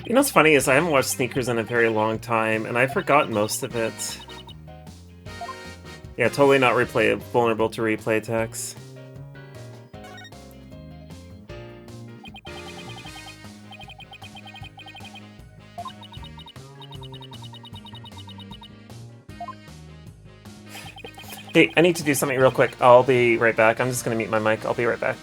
You know what's funny is I haven't watched Sneakers in a very long time, and I've forgotten most of it. Yeah, totally not vulnerable to replay attacks. Hey, I need to do something real quick. I'll be right back. I'm just gonna mute my mic. I'll be right back.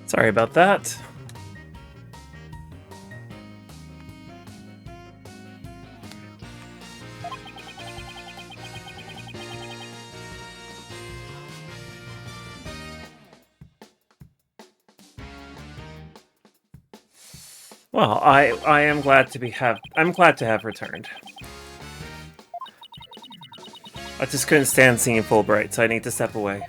Sorry about that. Well, I am glad to have returned. I just couldn't stand seeing Fulbright, so I need to step away.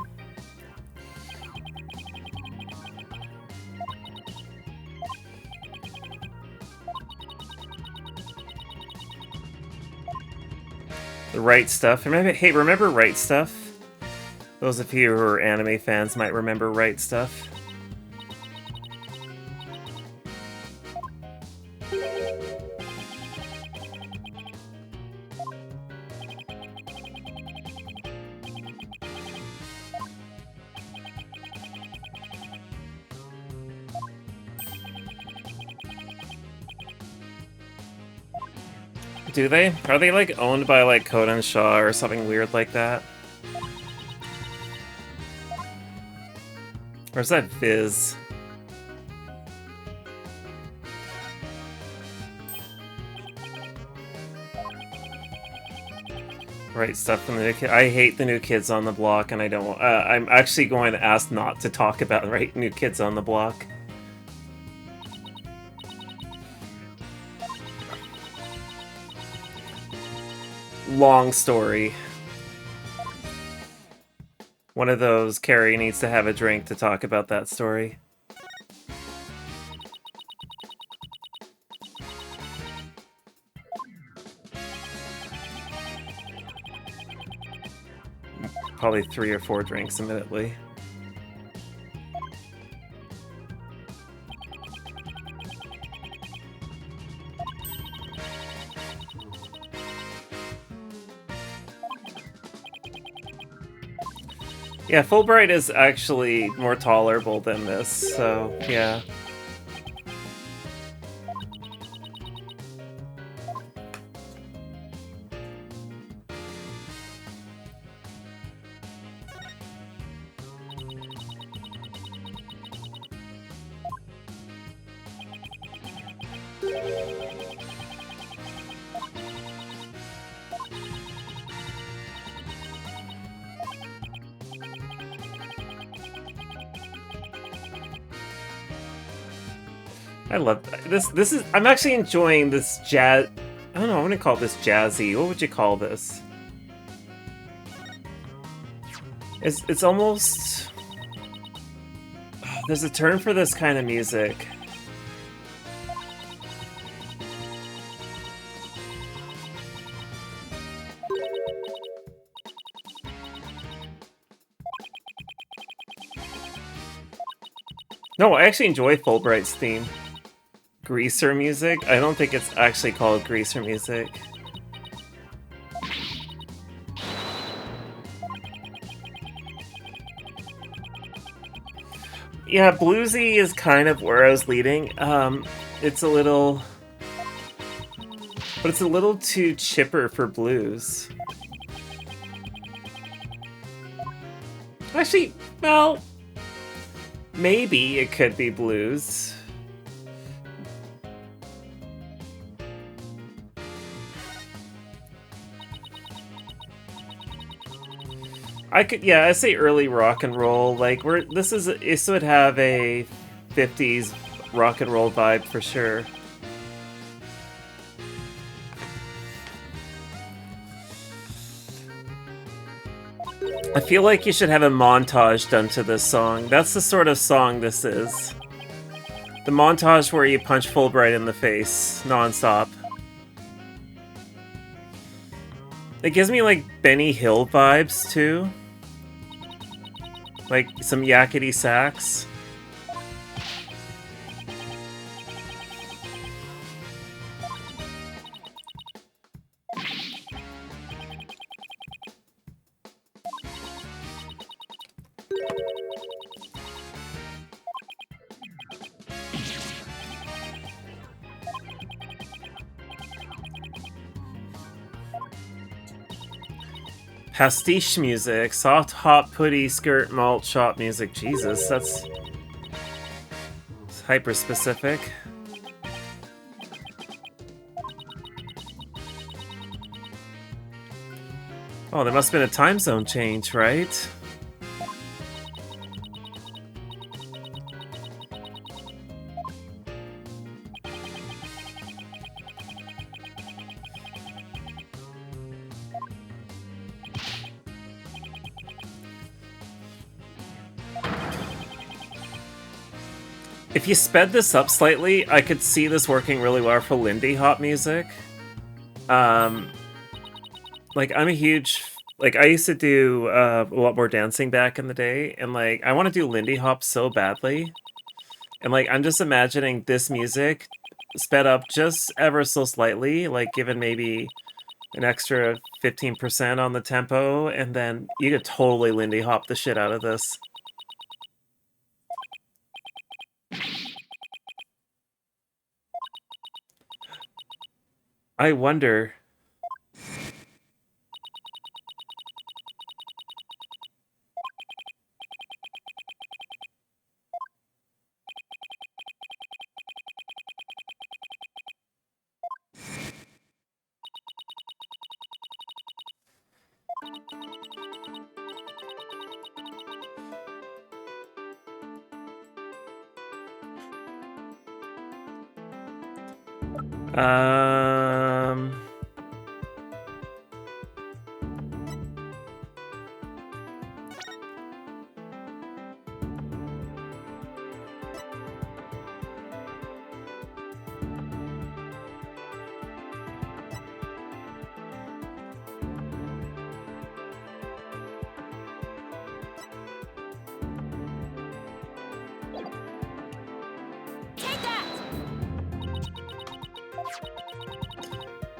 The Wright stuff. Remember Wright stuff? Those of you who are anime fans might remember Wright stuff. Do they? Are they like owned by like Kodan Shaw or something weird like that? Or is that Viz? Right stuff from the new kid. I hate the New Kids on the Block, and I don't. I'm actually going to ask not to talk about New Kids on the Block. Long story. One of those, Carrie needs to have a drink to talk about that story. Probably 3 or 4 drinks immediately. Yeah, Fulbright is actually more tolerable than this, so yeah. I love this. This is. I'm actually enjoying this jazz. I don't know. I'm gonna call this jazzy. What would you call this? It's almost. There's a term for this kind of music. No, I actually enjoy Fulbright's theme. Greaser music? I don't think it's actually called Greaser music. Yeah, bluesy is kind of where I was leading. It's a little... But it's a little too chipper for blues. Actually, well... Maybe it could be blues. I say early rock and roll. Like, this would have a 50s rock and roll vibe for sure. I feel like you should have a montage done to this song. That's the sort of song this is. The montage where you punch Fulbright in the face, non-stop. It gives me, like, Benny Hill vibes, too. Like, some yakety sax. Pastiche music, soft, hot, putty, skirt, malt, shop music. Jesus, that's hyper-specific. Oh, there must have been a time zone change, right? If you sped this up slightly, I could see this working really well for Lindy Hop music. Like, I'm a huge... Like, I used to do a lot more dancing back in the day, and, like, I want to do Lindy Hop so badly. And, like, I'm just imagining this music sped up just ever so slightly, like, given maybe an extra 15% on the tempo, and then you could totally Lindy Hop the shit out of this. I wonder... Um...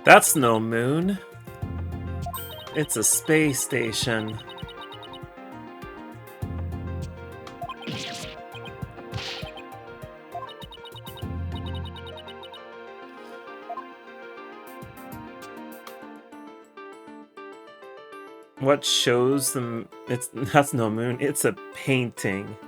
That's no moon. It's a space station. What shows them? That's no moon. It's a painting.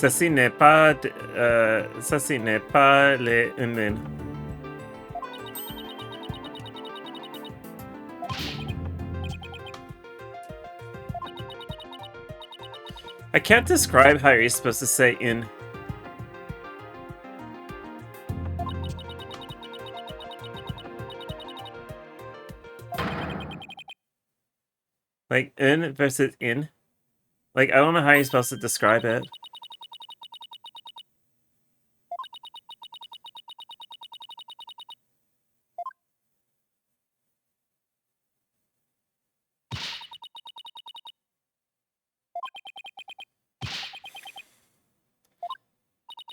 Ceci n'est pas, ceci n'est pas les humains. I can't describe how you're supposed to say in. Like in versus in. Like I don't know how you're supposed to describe it.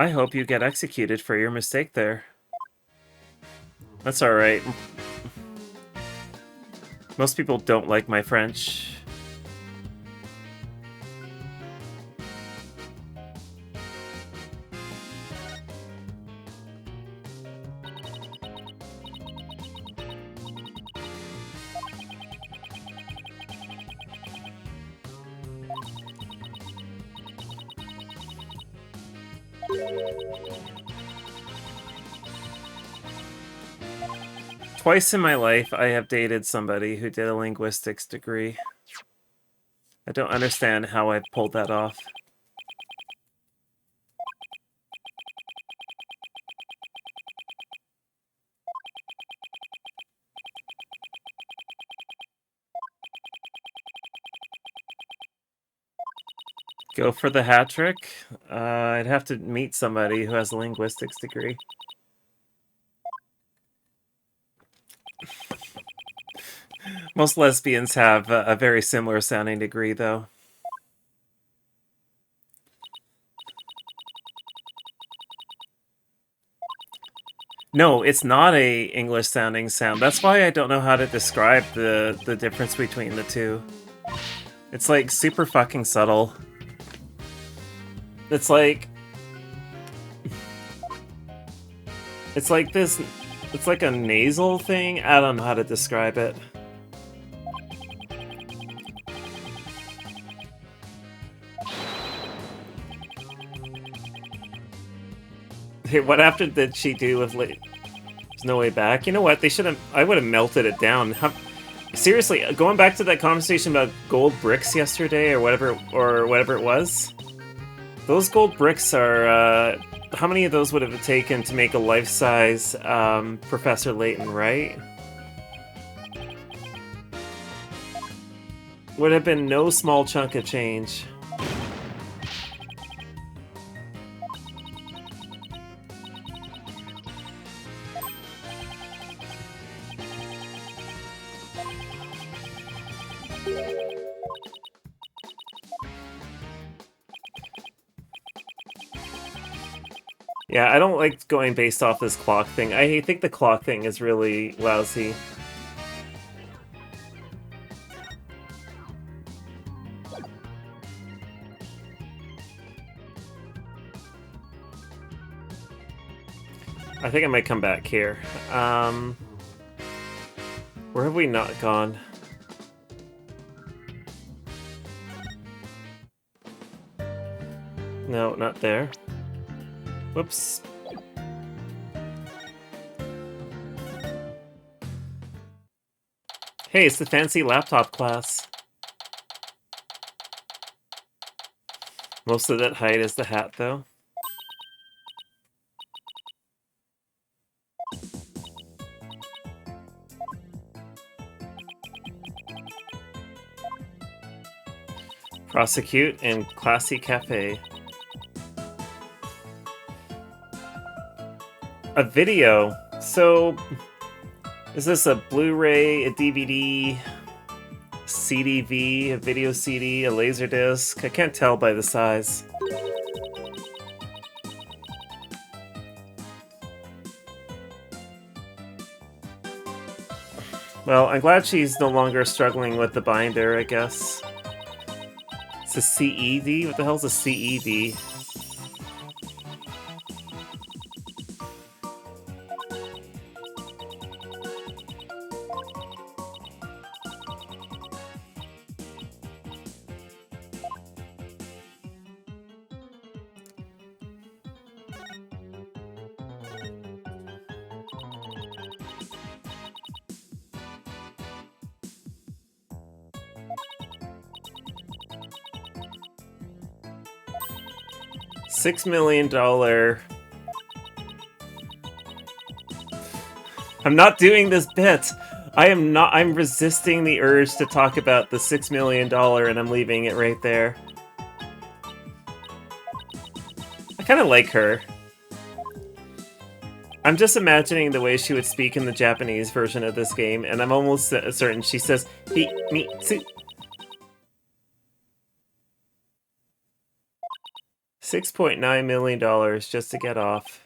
I hope you get executed for your mistake there. That's alright. Most people don't like my French. Twice in my life, I have dated somebody who did a linguistics degree. I don't understand how I pulled that off. Go for the hat trick? I'd have to meet somebody who has a linguistics degree. Most lesbians have a very similar sounding degree, though. No, it's not a English sounding sound. That's why I don't know how to describe the difference between the two. It's like super fucking subtle. It's like this. It's like a nasal thing. I don't know how to describe it. Hey, what after did she do with There's No Way Back? You know what? They should have. I would have melted it down. Seriously, going back to that conversation about gold bricks yesterday, or whatever it was. Those gold bricks are. How many of those would have it taken to make a life-size Professor Layton, right? Would have been no small chunk of change. Yeah, I don't like going based off this clock thing. I think the clock thing is really lousy. I think I might come back here. Where have we not gone? No, not there. Whoops. Hey, it's the fancy laptop class. Most of that height is the hat, though. Prosecute in Classy Cafe. A video. So, is this a Blu-ray, a DVD, CDV, a video CD, a Laserdisc? I can't tell by the size. Well, I'm glad she's no longer struggling with the binder, I guess. It's a CED? What the hell's a CED? $6 million. I'm not doing this bit. I'm resisting the urge to talk about the $6 million and I'm leaving it right there. I kind of like her. I'm just imagining the way she would speak in the Japanese version of this game, and I'm almost certain she says, "He, me, su." $6.9 million just to get off.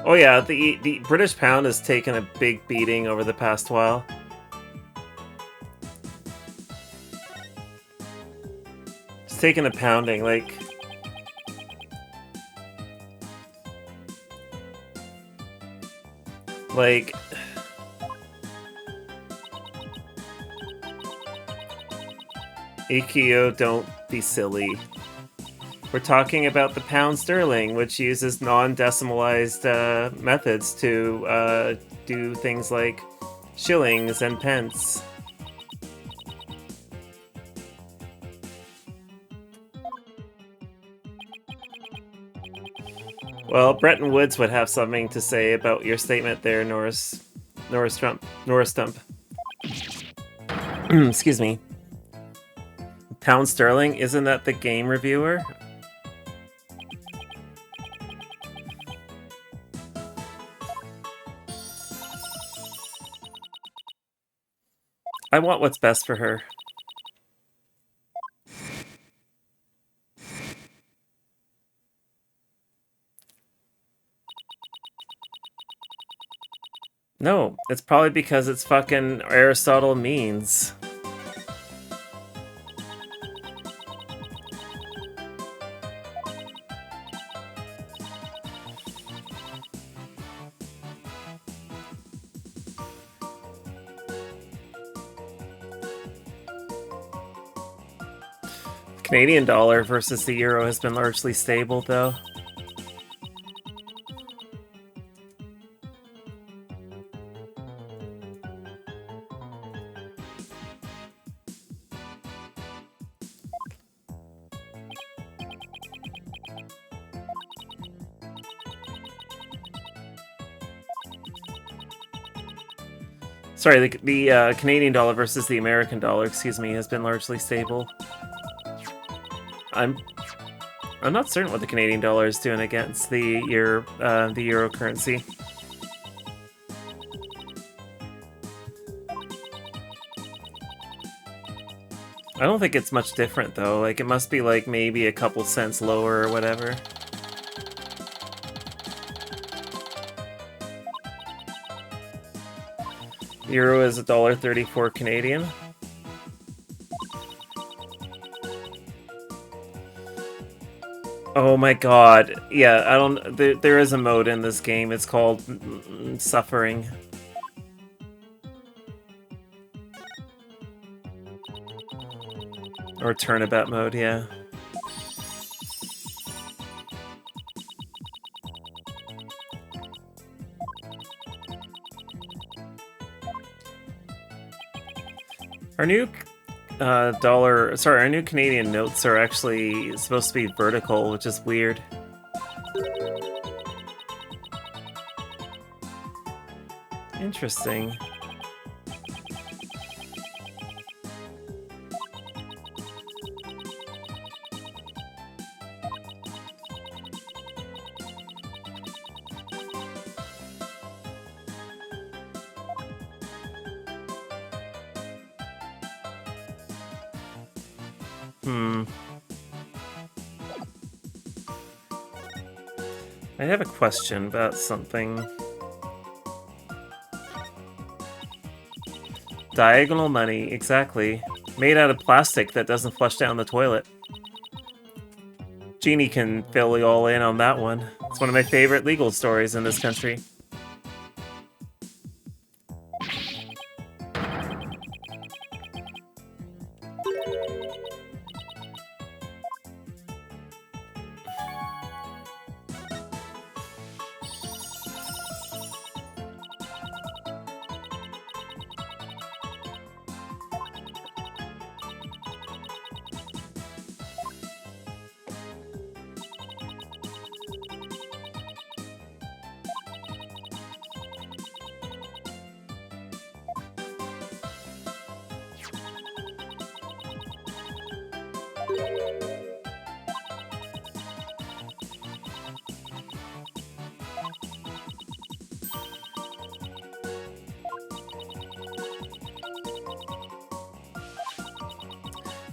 Oh yeah, the British pound has taken a big beating over the past while. It's taken a pounding, like... Ikeo, don't be silly. We're talking about the pound sterling, which uses non-decimalized methods to do things like shillings and pence. Well, Bretton Woods would have something to say about your statement there, Norris Stump. Excuse me. Pound sterling? Isn't that the game reviewer? I want what's best for her. No, it's probably because it's fucking Aristotle means. Canadian dollar versus the euro has been largely stable, though. Sorry, the Canadian dollar versus the American dollar, excuse me, has been largely stable. I'm not certain what the Canadian dollar is doing against the euro currency. I don't think it's much different though. Like, it must be like maybe a couple cents lower or whatever. Euro is $1.34 Canadian. Oh my god. Yeah, I don't... There is a mode in this game. It's called Suffering. Or Turnabout mode, yeah. Our new our new Canadian notes are actually supposed to be vertical, which is weird. Interesting. I have a question about something. Diagonal money, exactly. Made out of plastic that doesn't flush down the toilet. Genie can fill you all in on that one. It's one of my favorite legal stories in this country.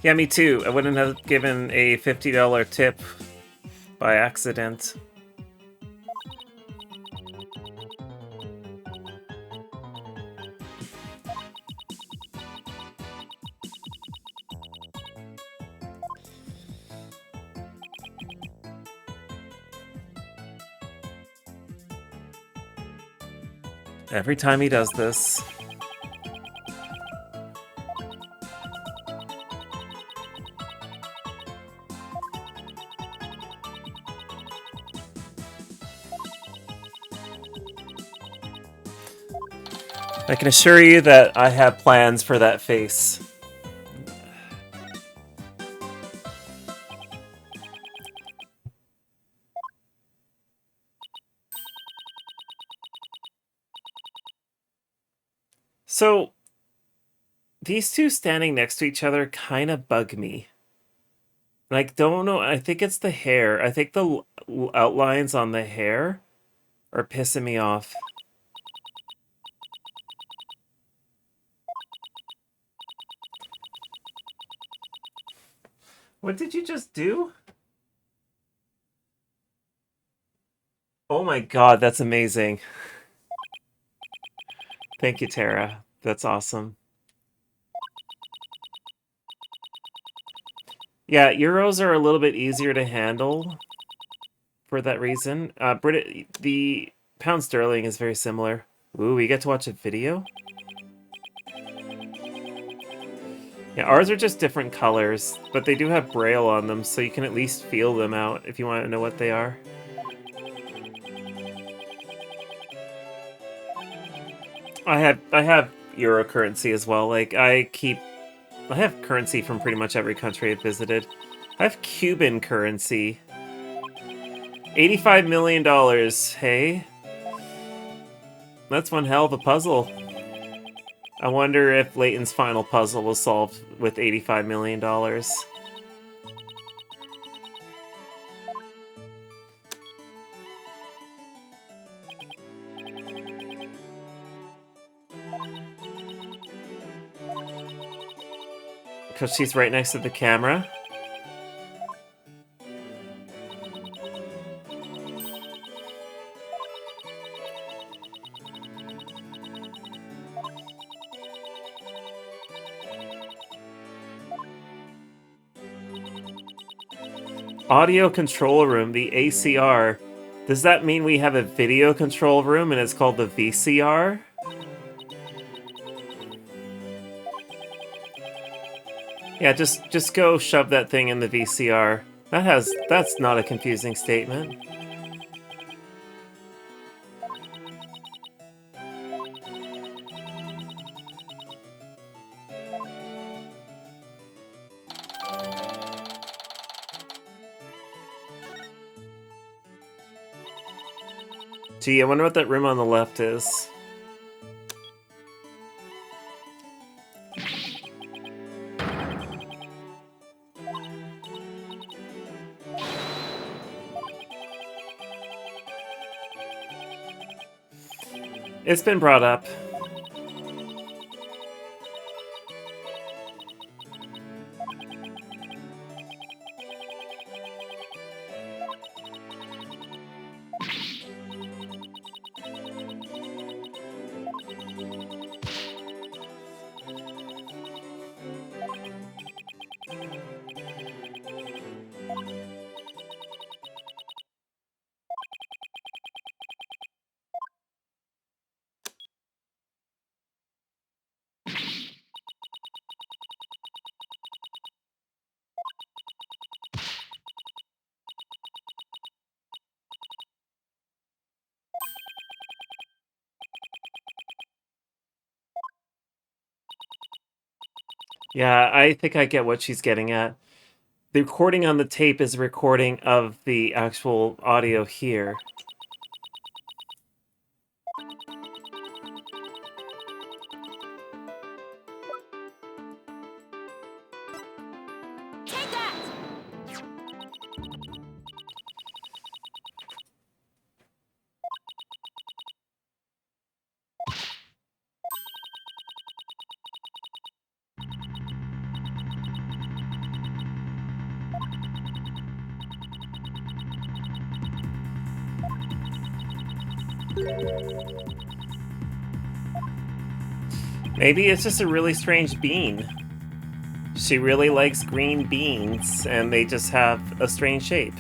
Yeah, me too. I wouldn't have given a $50 tip by accident. Every time he does this. I can assure you that I have plans for that face. So, these two standing next to each other kind of bug me. Like, don't know, I think it's the hair. I think the outlines on the hair are pissing me off. What did you just do? Oh my god, that's amazing. Thank you, Tara. That's awesome. Yeah, euros are a little bit easier to handle for that reason. The pound sterling is very similar. Ooh, we get to watch a video? Yeah, ours are just different colors, but they do have braille on them, so you can at least feel them out if you want to know what they are. I have euro currency as well. Like I have currency from pretty much every country I've visited. I have Cuban currency. $85 million, hey? That's one hell of a puzzle. I wonder if Layton's final puzzle was solved with $85 million. Because she's right next to the camera. Audio control room, the ACR. Does that mean we have a video control room and it's called the VCR? Yeah, just go shove that thing in the VCR. That's not a confusing statement. Gee, I wonder what that room on the left is. It's been brought up. Yeah, I think I get what she's getting at. The recording on the tape is a recording of the actual audio here. Take that! Maybe it's just a really strange bean. She really likes green beans, and they just have a strange shape.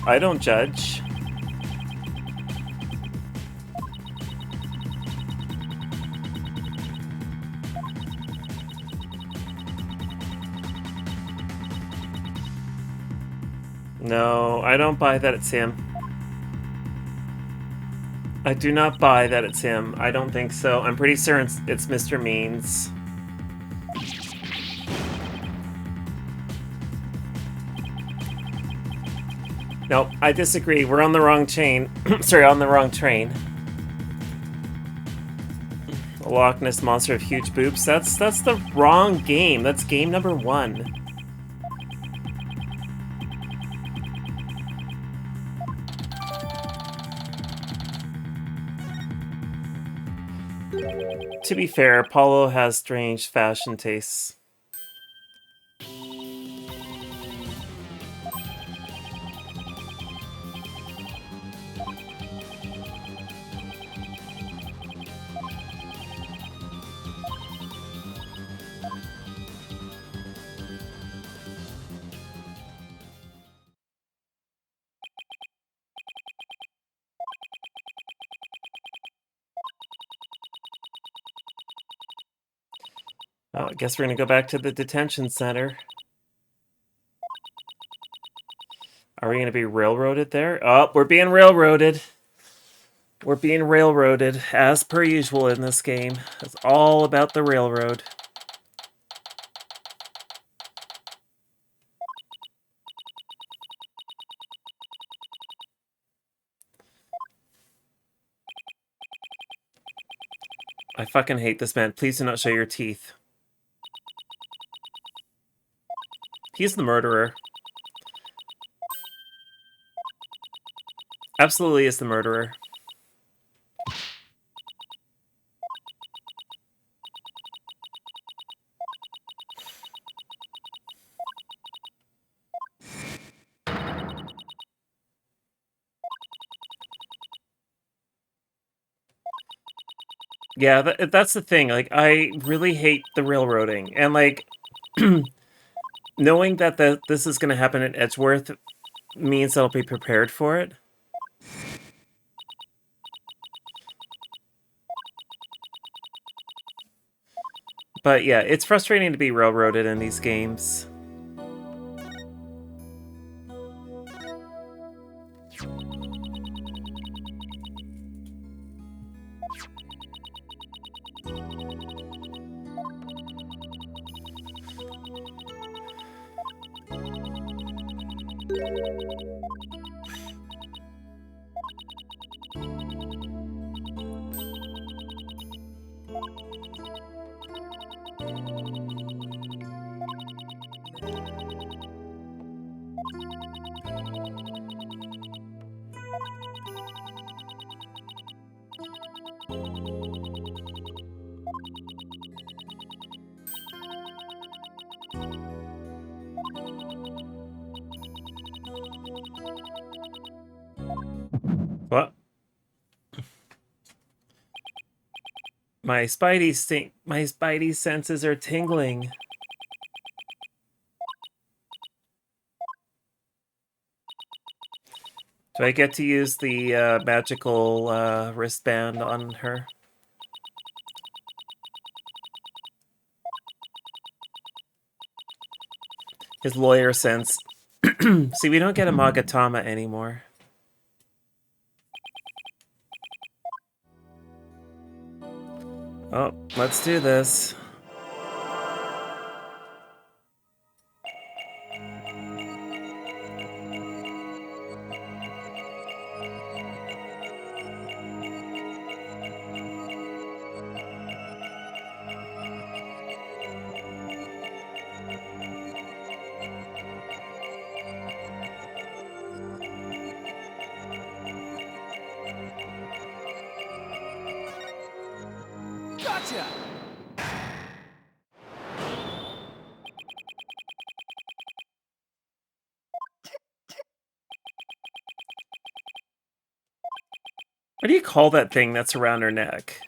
I don't judge. No, I don't buy that it's him. I do not buy that it's him. I don't think so. I'm pretty certain it's Mr. Means. No, I disagree. We're on the wrong chain. Sorry, on the wrong train. A Loch Ness monster of huge boobs. That's the wrong game. That's game number 1. To be fair, Paulo has strange fashion tastes. I guess we're gonna go back to the detention center. Are we gonna be railroaded there? Oh, we're being railroaded. We're being railroaded, as per usual in this game. It's all about the railroad. I fucking hate this man. Please do not show your teeth. He's the murderer. Absolutely is the murderer. Yeah, that's the thing. Like, I really hate the railroading. And, like, knowing that this is going to happen at Edgeworth means I'll be prepared for it. But yeah, it's frustrating to be railroaded in these games. What? My spidey senses are tingling. Do I get to use the magical wristband on her? His lawyer sense. See, we don't get a Magatama anymore. Oh, let's do this. Gotcha! What do you call that thing that's around her neck?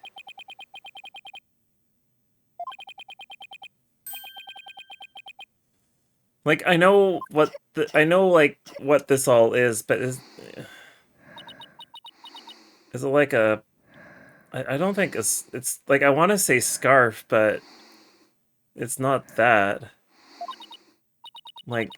Like, I know what like what this all is, but is it like a? I don't think it's like, I want to say scarf, but it's not that. Like,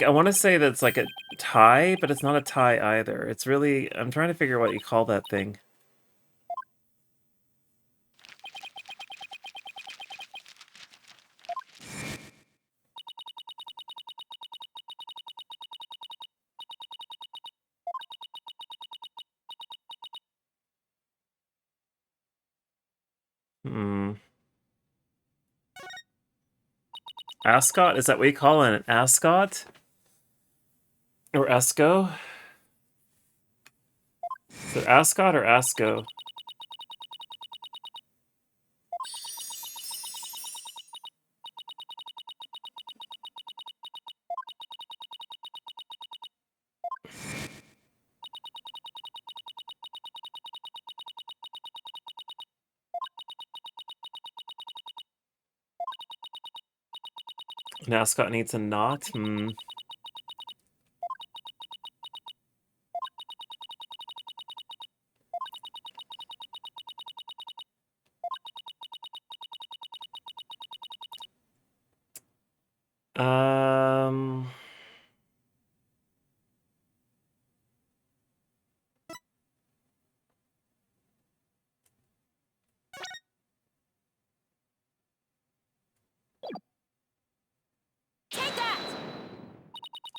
I want to say that's like a tie, but it's not a tie either. It's really, I'm trying to figure out what you call that thing. Hmm. Ascot? Is that what you call it? An ascot? Or esco? Is it ascot or asco? An ascot needs a knot? Hmm. Um... Take that!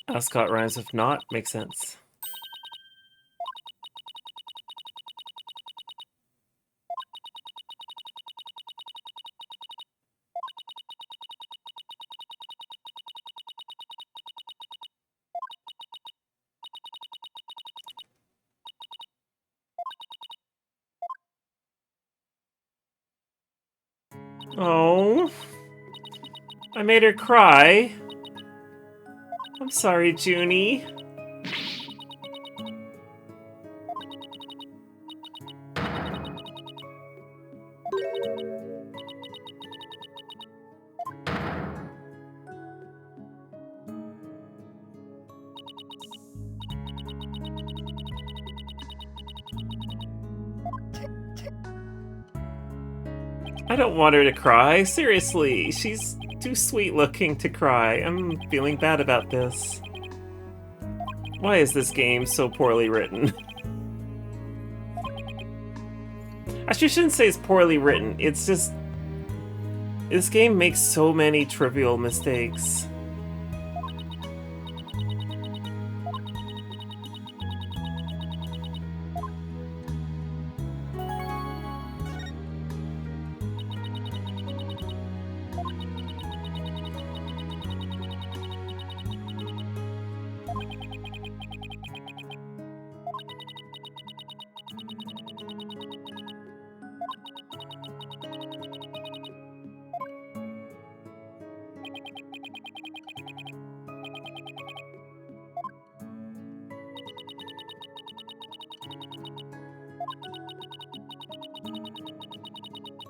Ascot rhymes with knot. Makes sense. Oh, I made her cry. I'm sorry, Junie. I don't want her to cry. Seriously, she's too sweet looking to cry. I'm feeling bad about this. Why is this game so poorly written? Actually, I shouldn't say it's poorly written. It's just, this game makes so many trivial mistakes.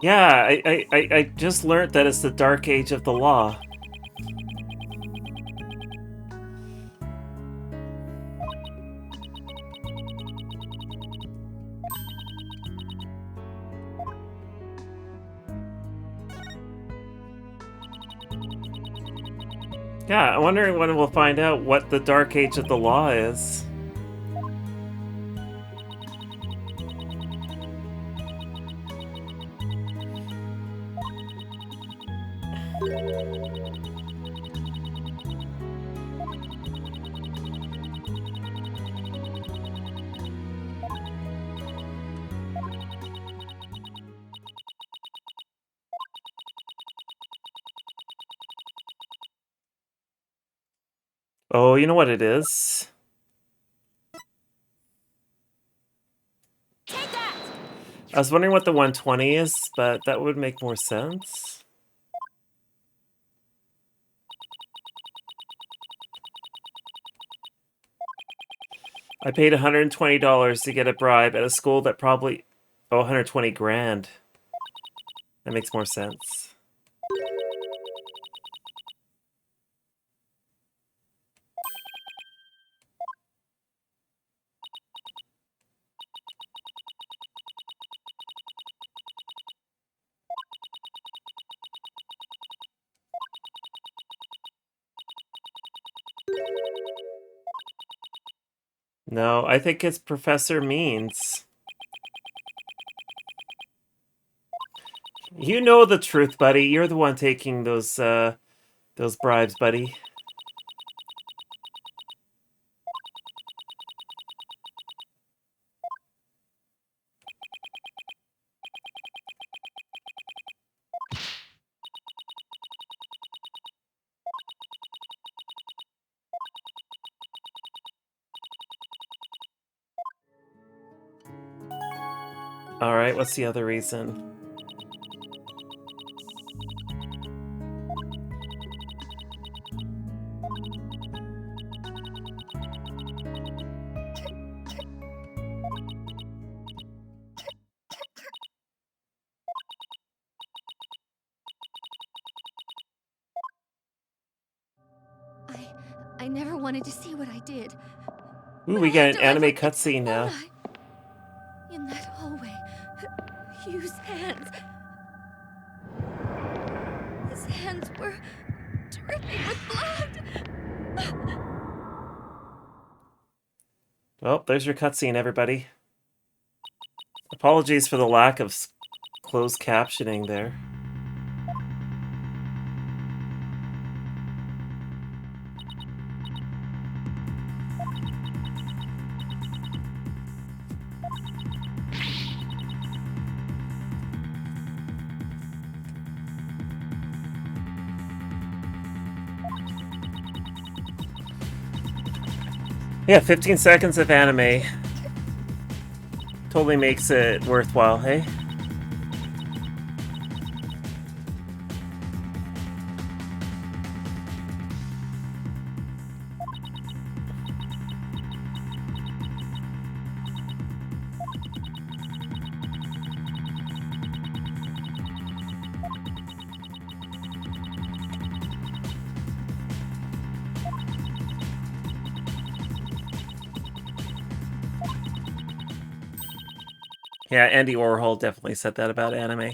Yeah, I just learned that it's the dark age of the law. Yeah, I'm wondering when we'll find out what the dark age of the law is. Oh, you know what it is? Take that! I was wondering what the 120 is, but that would make more sense. I paid $120 to get a bribe at a school that probably... Oh, 120 grand. That makes more sense. No, I think it's Professor Means. You know the truth, buddy. You're the one taking those bribes, buddy. Alright, what's the other reason? I never wanted to see what I did. Ooh, But we I get had an to live anime with it, cutscene now. won't I? In that hallway, Hugh's hands. His hands were dripping with blood. Well, there's your cutscene, everybody. Apologies for the lack of closed captioning there. Yeah, 15 seconds of anime. Totally makes it worthwhile, hey? Yeah, Andy Warhol definitely said that about anime.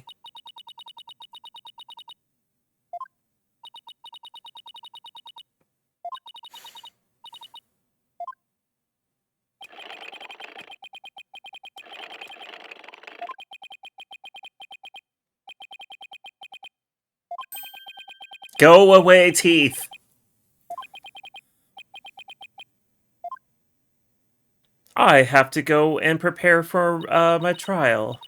Go away, teeth! I have to go and prepare for my trial.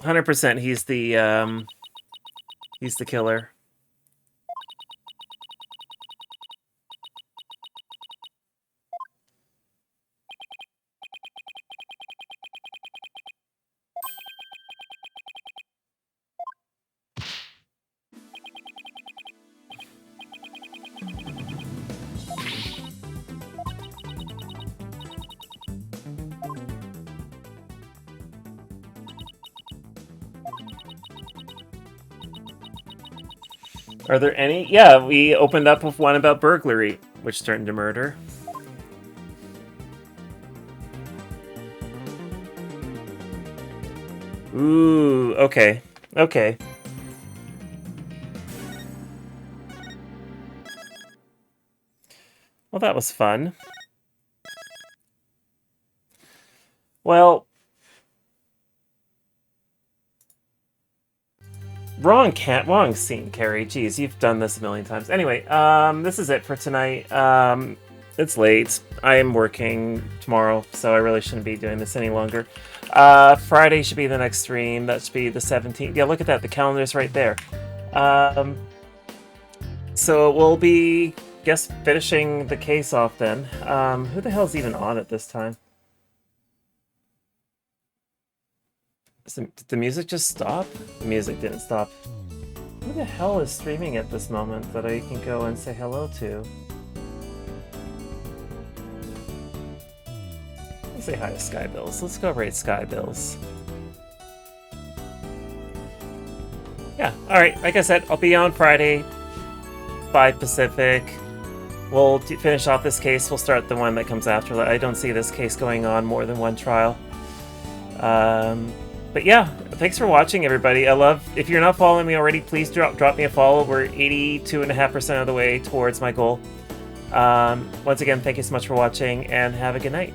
100% he's the killer. Are there any? Yeah, we opened up with one about burglary, which turned to murder. Ooh, okay. Okay. Well, that was fun. Well, wrong scene, Carrie. Jeez, you've done this a million times. Anyway, this is it for tonight. It's late. I am working tomorrow, so I really shouldn't be doing this any longer. Friday should be the next stream. That should be the 17th. Yeah, look at that. The calendar's right there. So we'll be, guess, finishing the case off then. Who the hell's even on it this time? Did the music just stop? The music didn't stop. Who the hell is streaming at this moment that I can go and say hello to? Let's say hi to Skybills. Let's go rate Skybills. Yeah, alright, like I said, I'll be on Friday, 5 Pacific. We'll finish off this case. We'll start the one that comes after. I don't see this case going on more than one trial. But yeah, thanks for watching, everybody. I love, if you're not following me already, please drop me a follow. We're 82.5% of the way towards my goal. Once again, thank you so much for watching, and have a good night.